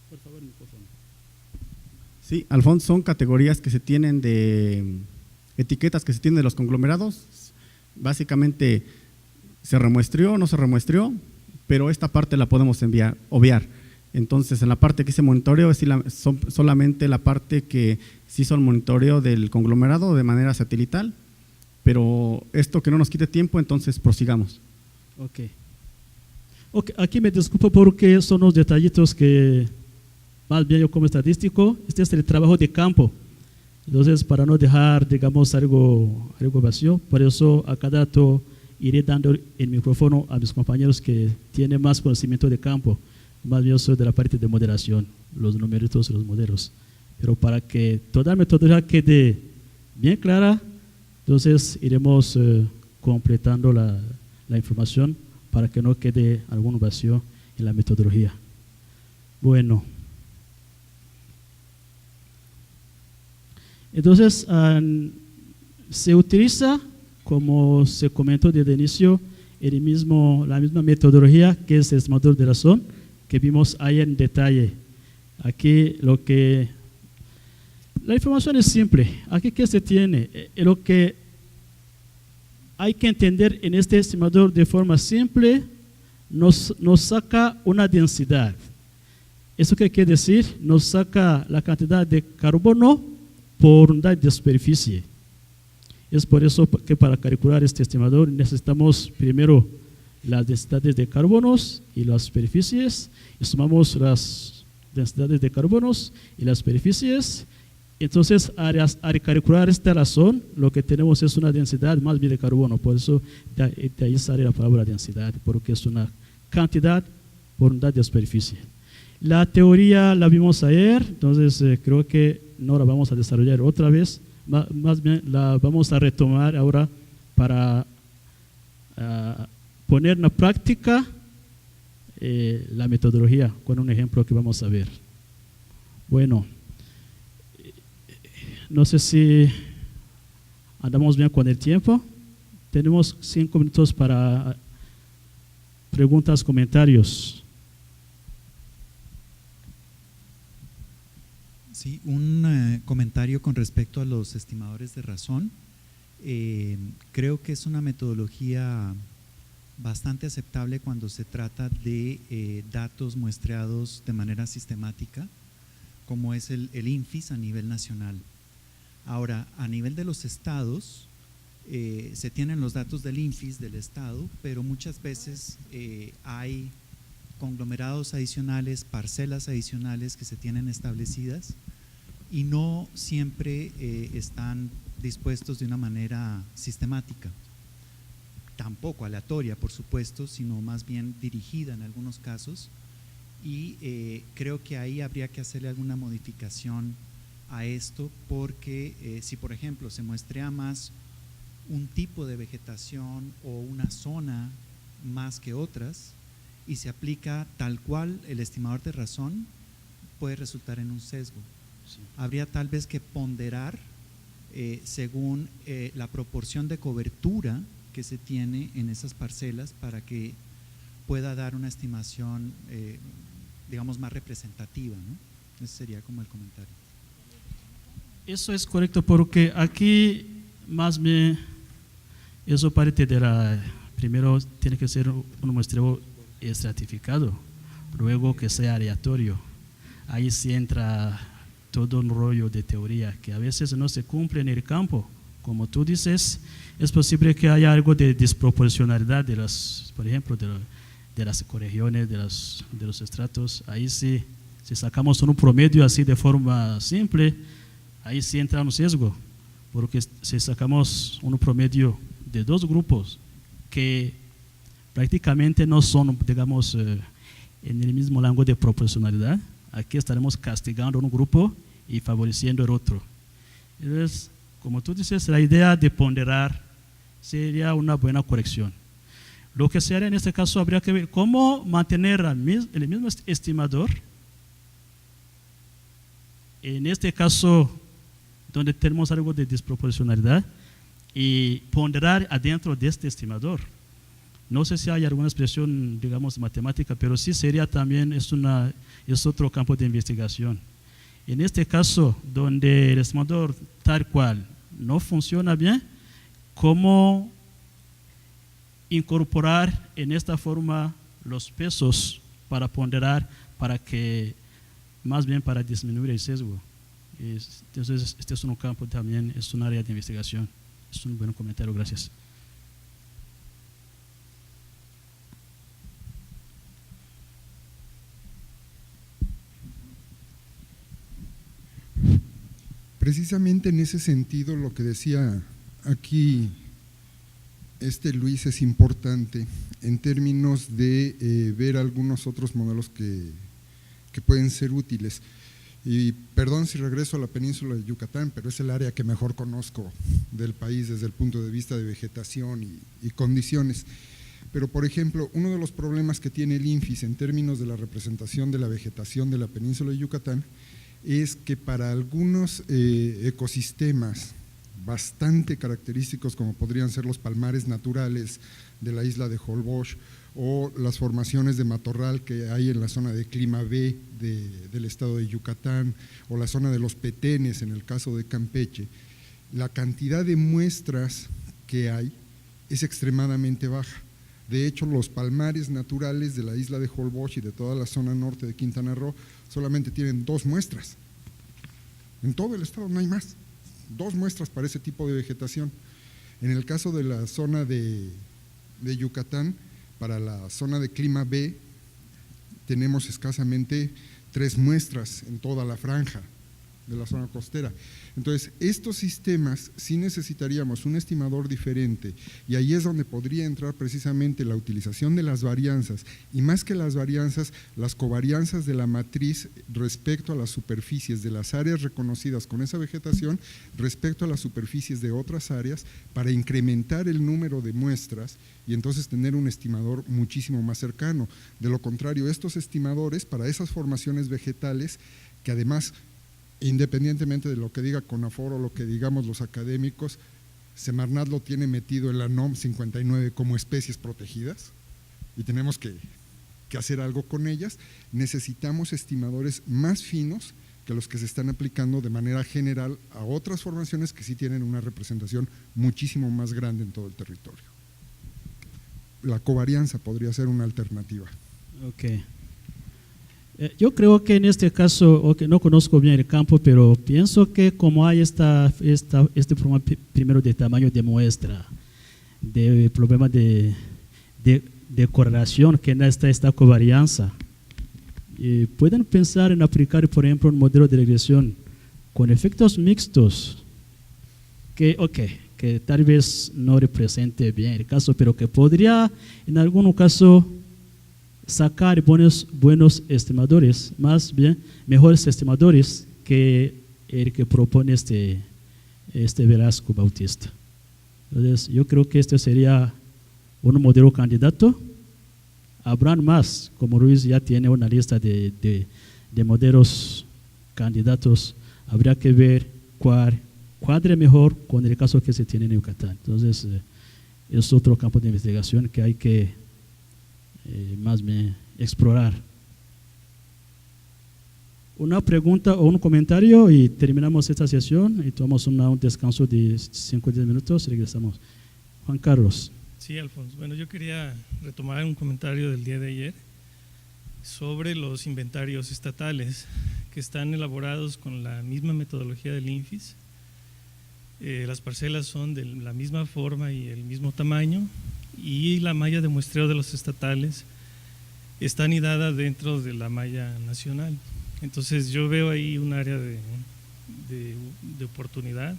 Por favor, micrófono. Sí, Alfonso, son categorías que se tienen de etiquetas que se tienen de los conglomerados. Básicamente, se remuestreó, no se remuestreó, pero esta parte la podemos obviar. Entonces, en la parte que se monitoreo es solamente la parte que se hizo el monitoreo del conglomerado de manera satelital, pero esto que no nos quite tiempo, entonces prosigamos. Ok, aquí me disculpo porque son los detallitos que, más bien yo como estadístico, este es el trabajo de campo. Entonces, para no dejar, digamos, algo vacío, por eso a cada dato iré dando el micrófono a mis compañeros que tienen más conocimiento de campo. Más bien soy de la parte de moderación, los numeritos, los modelos. Pero para que toda la metodología quede bien clara, entonces iremos completando la información para que no quede algún vacío en la metodología. Bueno. Entonces, se utiliza, como se comentó desde el inicio, la misma metodología que es el estimador de razón, que vimos ahí en detalle. Aquí la información es simple. Aquí que se tiene, lo que hay que entender en este estimador de forma simple, nos saca una densidad. ¿Eso qué quiere decir? Nos saca la cantidad de carbono por unidad de superficie. Es por eso que para calcular este estimador necesitamos primero las densidades de carbonos y las superficies, y sumamos las densidades de carbonos y las superficies, Entonces, al calcular esta razón, lo que tenemos es una densidad más bien de carbono, por eso de ahí sale la palabra densidad, porque es una cantidad por unidad de superficie. La teoría la vimos ayer, entonces creo que no la vamos a desarrollar otra vez, más bien la vamos a retomar ahora para poner en práctica la metodología con un ejemplo que vamos a ver. Bueno, no sé si andamos bien con el tiempo. Tenemos 5 minutos para preguntas, comentarios. Sí, un comentario con respecto a los estimadores de razón. Creo que es una metodología bastante aceptable cuando se trata de datos muestreados de manera sistemática, como es el INFIS a nivel nacional. Ahora, a nivel de los estados, se tienen los datos del INFIS del estado, pero muchas veces hay conglomerados adicionales, parcelas adicionales que se tienen establecidas y no siempre están dispuestos de una manera sistemática, tampoco aleatoria por supuesto, sino más bien dirigida en algunos casos, y creo que ahí habría que hacerle alguna modificación a esto, porque si por ejemplo se muestrea más un tipo de vegetación o una zona más que otras y se aplica tal cual el estimador de razón, puede resultar en un sesgo. Sí. Habría tal vez que ponderar según la proporción de cobertura que se tiene en esas parcelas para que pueda dar una estimación digamos más representativa, ¿no? Ese sería como el comentario. Eso es correcto, porque aquí más bien eso parte de la, primero tiene que ser un muestreo estratificado, luego que sea aleatorio. Ahí sí entra todo un rollo de teoría que a veces no se cumple en el campo. Como tú dices, es posible que haya algo de desproporcionalidad de las, por ejemplo, de las ecorregiones, de los estratos. Ahí sí, si sacamos un promedio así de forma simple, ahí sí entra un sesgo, porque si sacamos un promedio de 2 grupos que prácticamente no son, digamos, en el mismo rango de proporcionalidad, aquí estaremos castigando un grupo y favoreciendo el otro. Entonces, como tú dices, la idea de ponderar sería una buena corrección. Lo que se haría en este caso habría que ver cómo mantener el mismo estimador. En este caso, donde tenemos algo de desproporcionalidad, y ponderar adentro de este estimador. No sé si hay alguna expresión, digamos, matemática, pero sí sería también, es otro campo de investigación. En este caso, donde el estimador tal cual no funciona bien, ¿cómo incorporar en esta forma los pesos para ponderar, para que, más bien para disminuir el sesgo? Entonces, este es un campo también, es un área de investigación. Es un buen comentario, gracias. Precisamente en ese sentido, lo que decía aquí Luis es importante en términos de ver algunos otros modelos que pueden ser útiles. Y perdón si regreso a la península de Yucatán, pero es el área que mejor conozco del país desde el punto de vista de vegetación y condiciones. Pero, por ejemplo, uno de los problemas que tiene el INFIS en términos de la representación de la vegetación de la península de Yucatán es que para algunos ecosistemas bastante característicos, como podrían ser los palmares naturales de la isla de Holbox o las formaciones de matorral que hay en la zona de clima B del estado de Yucatán, o la zona de los petenes en el caso de Campeche, la cantidad de muestras que hay es extremadamente baja. De hecho, los palmares naturales de la isla de Holbox y de toda la zona norte de Quintana Roo solamente tienen 2 muestras. En todo el estado no hay más, 2 muestras para ese tipo de vegetación. En el caso de la zona de Yucatán, para la zona de clima B, tenemos escasamente 3 muestras en toda la franja de la zona costera. Entonces, estos sistemas sí necesitaríamos un estimador diferente, y ahí es donde podría entrar precisamente la utilización de las varianzas, y más que las varianzas, las covarianzas de la matriz respecto a las superficies de las áreas reconocidas con esa vegetación respecto a las superficies de otras áreas, para incrementar el número de muestras y entonces tener un estimador muchísimo más cercano. De lo contrario, estos estimadores para esas formaciones vegetales, que además, independientemente de lo que diga CONAFOR o lo que digamos los académicos, Semarnat lo tiene metido en la NOM 59 como especies protegidas y tenemos que hacer algo con ellas. Necesitamos estimadores más finos que los que se están aplicando de manera general a otras formaciones que sí tienen una representación muchísimo más grande en todo el territorio. La covarianza podría ser una alternativa. Ok. Yo creo que en este caso, no conozco bien el campo, pero pienso que como hay este problema primero de tamaño de muestra, de problema de correlación, que no está esta covarianza, pueden pensar en aplicar, por ejemplo, un modelo de regresión con efectos mixtos, que tal vez no represente bien el caso, pero que podría en algún caso sacar buenos estimadores, más bien mejores estimadores que el que propone este Velasco Bautista. Entonces, yo creo que este sería un modelo candidato. Habrán más, como Ruiz ya tiene una lista de modelos candidatos, habría que ver cuál cuadre mejor con el caso que se tiene en Yucatán. Entonces, es otro campo de investigación que hay que más bien explorar. Una pregunta o un comentario y terminamos esta sesión y tomamos un descanso de 5 o 10 minutos y regresamos. Juan Carlos. Sí, Alfonso. Bueno, yo quería retomar un comentario del día de ayer sobre los inventarios estatales que están elaborados con la misma metodología del INFIS. Las parcelas son de la misma forma y el mismo tamaño, y la malla de muestreo de los estatales está anidada dentro de la malla nacional. Entonces yo veo ahí un área de oportunidad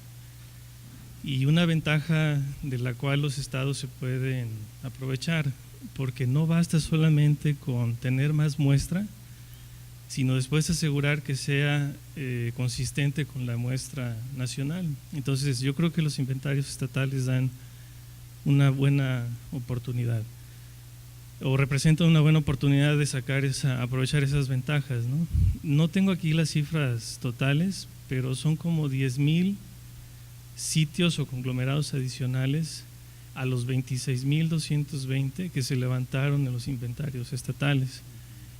y una ventaja de la cual los estados se pueden aprovechar, porque no basta solamente con tener más muestra, sino después asegurar que sea consistente con la muestra nacional. Entonces yo creo que los inventarios estatales dan una buena oportunidad, o representan una buena oportunidad de aprovechar esas ventajas, ¿no? No tengo aquí las cifras totales, pero son como 10,000 sitios o conglomerados adicionales a los 26,220 que se levantaron en los inventarios estatales.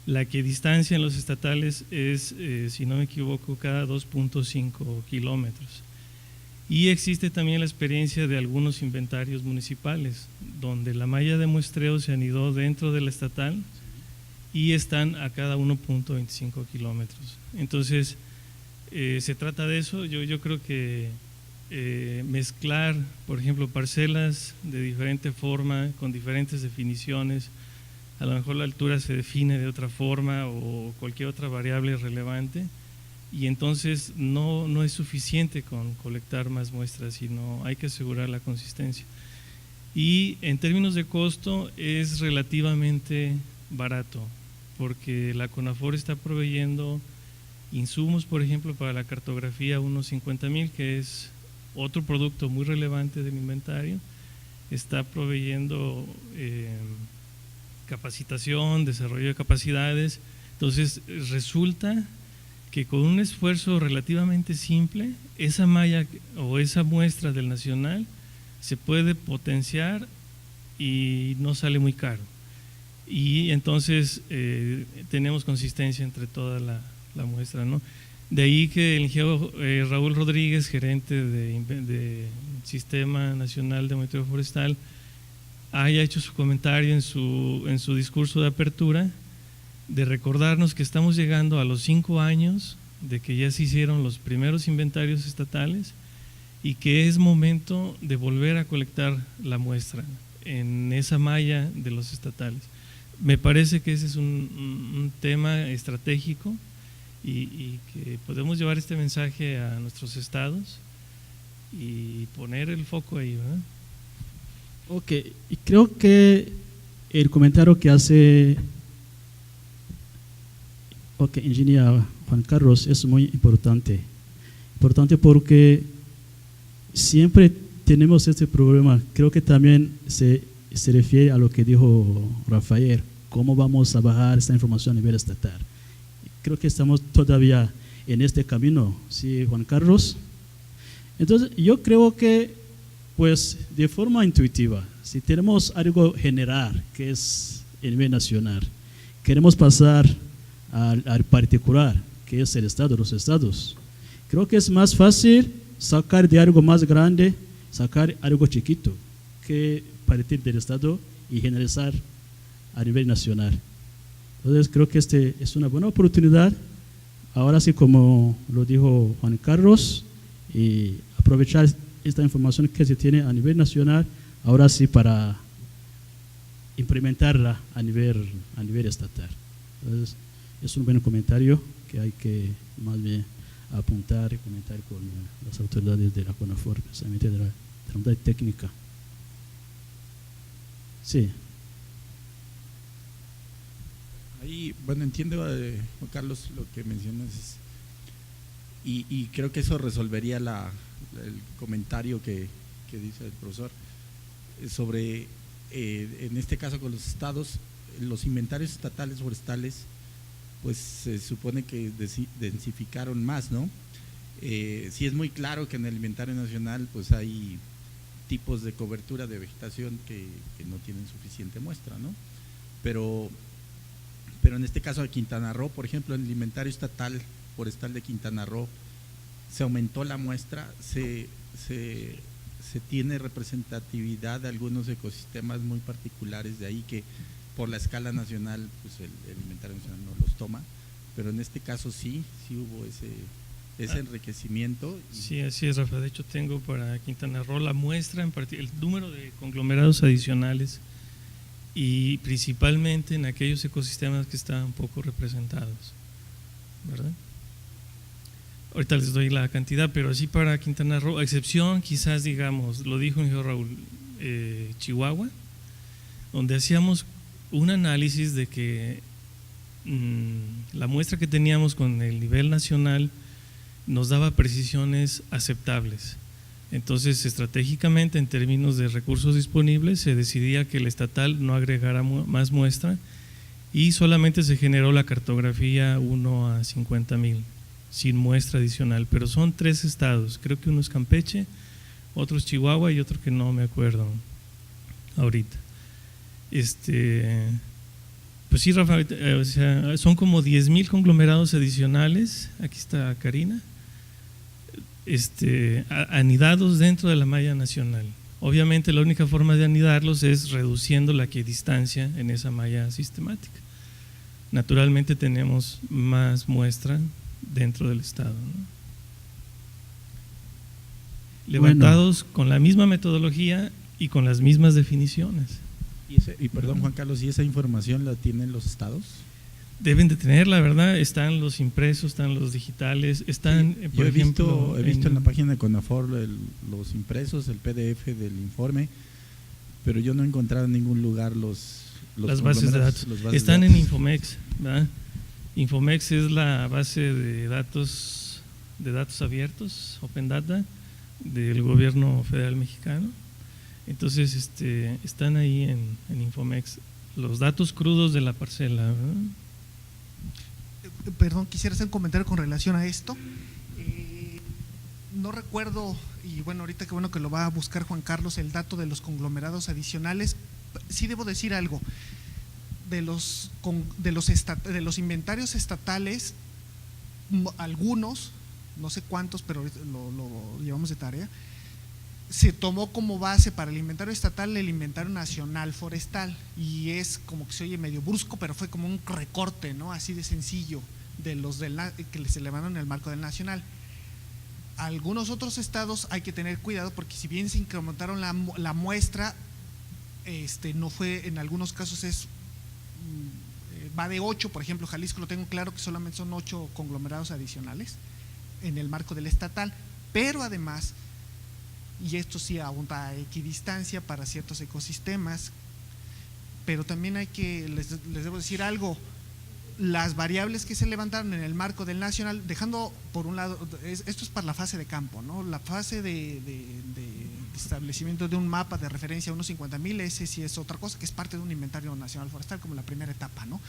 La que distancia en los estatales es, si no me equivoco, cada 2.5 kilómetros. Y existe también la experiencia de algunos inventarios municipales, donde la malla de muestreo se anidó dentro de la estatal y están a cada 1.25 kilómetros. Entonces, se trata de eso. Yo creo que mezclar, por ejemplo, parcelas de diferente forma, con diferentes definiciones, a lo mejor la altura se define de otra forma o cualquier otra variable relevante, y entonces no es suficiente con colectar más muestras, sino hay que asegurar la consistencia. Y en términos de costo es relativamente barato, porque la CONAFOR está proveyendo insumos, por ejemplo, para la cartografía, unos 50,000, que es otro producto muy relevante del inventario. Está proveyendo capacitación, desarrollo de capacidades. Entonces resulta que con un esfuerzo relativamente simple, esa malla o esa muestra del nacional se puede potenciar y no sale muy caro. Y entonces tenemos consistencia entre toda la muestra, ¿no? De ahí que el ingeniero Raúl Rodríguez, gerente de Sistema Nacional de Monitoreo Forestal, haya hecho su comentario en su discurso de apertura, de recordarnos que estamos llegando a los 5 años de que ya se hicieron los primeros inventarios estatales y que es momento de volver a colectar la muestra en esa malla de los estatales. Me parece que ese es un tema estratégico y que podemos llevar este mensaje a nuestros estados y poner el foco ahí, ¿verdad? Ok, y creo que el comentario que hace ingeniero Juan Carlos es muy importante porque siempre tenemos este problema. Creo que también se refiere a lo que dijo Rafael, cómo vamos a bajar esta información a nivel estatal. Creo que estamos todavía en este camino, ¿sí, Juan Carlos? Entonces, yo creo que, pues, de forma intuitiva, si tenemos algo general, que es a nivel nacional, queremos pasar al particular, que es el Estado, los estados. Creo que es más fácil sacar de algo más grande, sacar algo chiquito, que partir del Estado y generalizar a nivel nacional. Entonces creo que este es una buena oportunidad, ahora sí como lo dijo Juan Carlos, y aprovechar esta información que se tiene a nivel nacional, ahora sí para implementarla a nivel estatal. Entonces es un buen comentario que hay que más bien apuntar y comentar con las autoridades de la CONAFOR, especialmente de la unidad técnica. Sí. Ahí, bueno, entiendo, Juan Carlos, lo que mencionas y creo que eso resolvería el comentario que dice el profesor sobre, en este caso con los estados, los inventarios estatales forestales, pues se supone que densificaron más, ¿no? Sí es muy claro que en el inventario nacional pues hay tipos de cobertura de vegetación que no tienen suficiente muestra, ¿no? Pero en este caso de Quintana Roo, por ejemplo, en el inventario estatal forestal de Quintana Roo se aumentó la muestra, se tiene representatividad de algunos ecosistemas muy particulares, de ahí que por la escala nacional pues el inventario nacional no los toma, pero en este caso sí hubo ese enriquecimiento. Sí, así es, Rafa. De hecho tengo para Quintana Roo la muestra, el número de conglomerados adicionales y principalmente en aquellos ecosistemas que estaban poco representados, ¿verdad? Ahorita les doy la cantidad, pero así para Quintana Roo, a excepción quizás, digamos, lo dijo el señor Raúl, Chihuahua, donde hacíamos un análisis de que la muestra que teníamos con el nivel nacional nos daba precisiones aceptables. Entonces, estratégicamente, en términos de recursos disponibles, se decidía que el estatal no agregara más muestra y solamente se generó la cartografía 1 a 50,000, sin muestra adicional. Pero son 3 estados, creo que uno es Campeche, otro es Chihuahua y otro que no me acuerdo ahorita. Pues sí, Rafa, o sea, son como 10,000 conglomerados adicionales, aquí está Karina, anidados dentro de la malla nacional. Obviamente la única forma de anidarlos es reduciendo la equidistancia en esa malla sistemática. Naturalmente tenemos más muestra dentro del estado, ¿no? Levantados con la misma metodología y con las mismas definiciones. Y perdón, Juan Carlos, ¿y esa información la tienen los estados? Deben de tenerla, ¿verdad? Están los impresos, están los digitales, están, sí, por ejemplo… He visto en la página de CONAFOR los impresos, el PDF del informe, pero yo no he encontrado en ningún lugar las bases de datos. Están en Infomex, ¿verdad? Infomex es la base de datos abiertos, Open Data, del gobierno federal mexicano. Entonces están ahí en Infomex los datos crudos de la parcela, ¿verdad? Perdón, quisiera hacer un comentario con relación a esto. No recuerdo, y bueno, ahorita qué bueno que lo va a buscar Juan Carlos, el dato de los conglomerados adicionales. Sí debo decir algo, de los inventarios estatales, algunos, no sé cuántos, pero lo llevamos de tarea, se tomó como base para el inventario estatal el inventario nacional forestal, y es como que se oye medio brusco, pero fue como un recorte, ¿no? Así de sencillo de los que se levantaron en el marco del nacional. Algunos otros estados hay que tener cuidado porque si bien se incrementaron la muestra, no fue, en algunos casos es va de 8, por ejemplo, Jalisco lo tengo claro que solamente son 8 conglomerados adicionales en el marco del estatal, pero además, y esto sí aún a equidistancia para ciertos ecosistemas, pero también les debo decir algo, las variables que se levantaron en el marco del nacional, dejando por un lado, esto es para la fase de campo, ¿no? La fase de establecimiento de un mapa de referencia a unos 50,000, ese sí es otra cosa, que es parte de un inventario nacional forestal como la primera etapa, ¿no?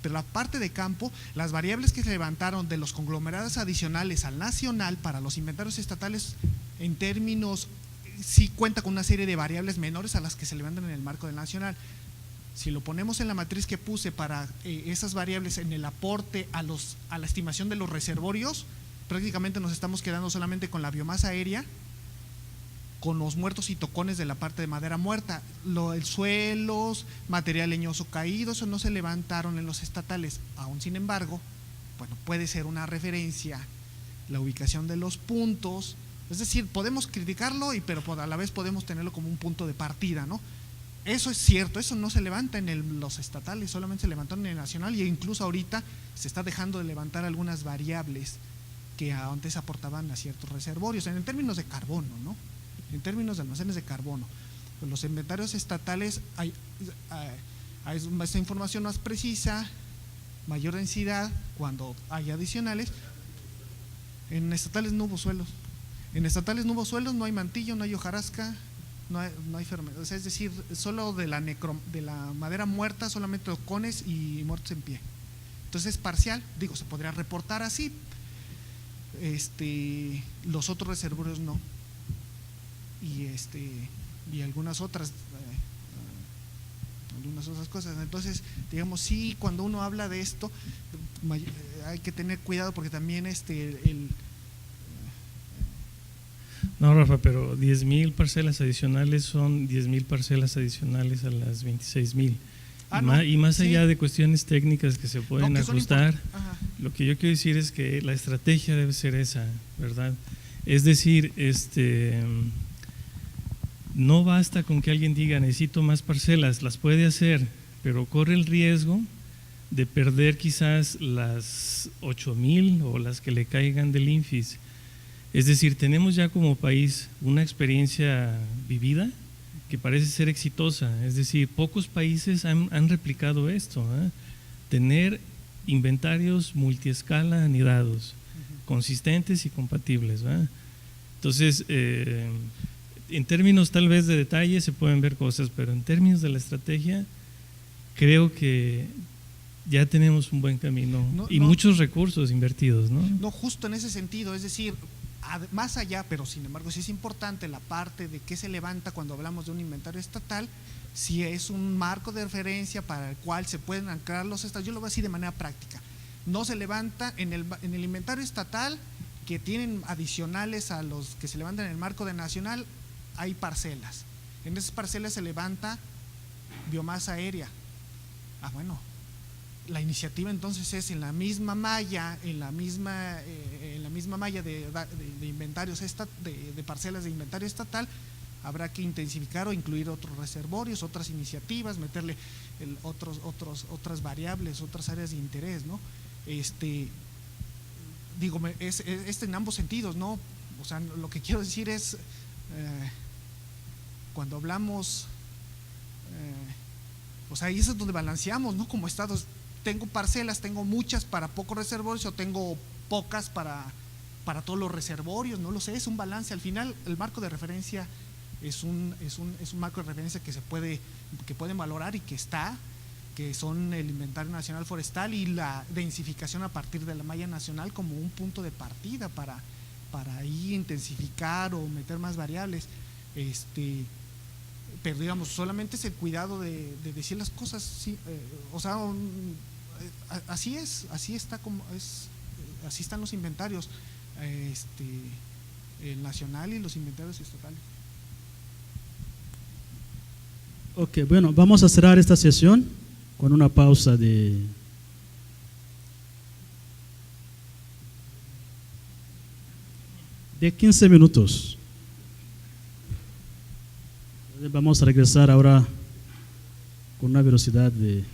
Pero la parte de campo, las variables que se levantaron de los conglomerados adicionales al nacional para los inventarios estatales, en términos, sí cuenta con una serie de variables menores a las que se levantan en el marco del nacional. Si lo ponemos en la matriz que puse para esas variables en el aporte a la estimación de los reservorios, prácticamente nos estamos quedando solamente con la biomasa aérea, con los muertos y tocones de la parte de madera muerta. El suelos, material leñoso caído, eso no se levantaron en los estatales. Aún sin embargo, bueno, puede ser una referencia la ubicación de los puntos, es decir, podemos criticarlo, pero a la vez podemos tenerlo como un punto de partida, ¿no? Eso es cierto, eso no se levanta en los estatales, solamente se levantaron en el nacional, y incluso ahorita se está dejando de levantar algunas variables que antes aportaban a ciertos reservorios, en términos de carbono, ¿no? En términos de almacenes de carbono. Pues los inventarios estatales hay esta información más precisa, mayor densidad cuando hay adicionales. En estatales no hubo suelos. En estatales no hubo suelos, no hay mantillo, no hay hojarasca, no hay fermentación, o sea, es decir, solo de la madera muerta, solamente tocones y muertos en pie. Entonces es parcial, digo, se podría reportar así. Los otros reservorios no. Y algunas otras cosas. Entonces, digamos, sí, cuando uno habla de esto, hay que tener cuidado porque también No, Rafa, pero 10,000 parcelas adicionales son 10,000 parcelas adicionales a las 26,000. Y más allá de cuestiones técnicas que se pueden ajustar, lo que yo quiero decir es que la estrategia debe ser esa, ¿verdad? Es decir, no basta con que alguien diga necesito más parcelas, las puede hacer, pero corre el riesgo de perder quizás las 8,000 o las que le caigan del INFIS. Es decir, tenemos ya como país una experiencia vivida que parece ser exitosa, es decir, pocos países han replicado esto, tener inventarios multiescala anidados, consistentes y compatibles, ¿verdad? Entonces, en términos tal vez de detalle se pueden ver cosas, pero en términos de la estrategia creo que ya tenemos un buen camino muchos recursos invertidos, ¿no? No, justo en ese sentido, es decir, más allá, pero sin embargo sí es importante la parte de qué se levanta cuando hablamos de un inventario estatal, si es un marco de referencia para el cual se pueden anclar los estados. Yo lo veo así de manera práctica, no se levanta en el inventario estatal que tienen adicionales a los que se levantan en el marco de nacional, hay parcelas, en esas parcelas se levanta biomasa aérea. Bueno, la iniciativa entonces es en la misma malla, malla de inventarios de parcelas de inventario estatal, habrá que intensificar o incluir otros reservorios, otras iniciativas, meterle otras variables, otras áreas de interés, ¿no? Digo, es en ambos sentidos, ¿no? O sea, lo que quiero decir es, cuando hablamos, o sea, ahí es donde balanceamos, ¿no? Como estados, tengo parcelas, tengo muchas para pocos reservorios o tengo pocas para todos los reservorios, no lo sé, es un balance. Al final el marco de referencia es un marco de referencia que pueden valorar y que son el inventario nacional forestal y la densificación a partir de la malla nacional como un punto de partida para ahí intensificar o meter más variables. Pero digamos, solamente es el cuidado de decir las cosas, sí, o sea, así están los inventarios, el nacional y los inventarios estatales. Ok, bueno, vamos a cerrar esta sesión con una pausa de 15 minutos. Vamos a regresar ahora con una velocidad de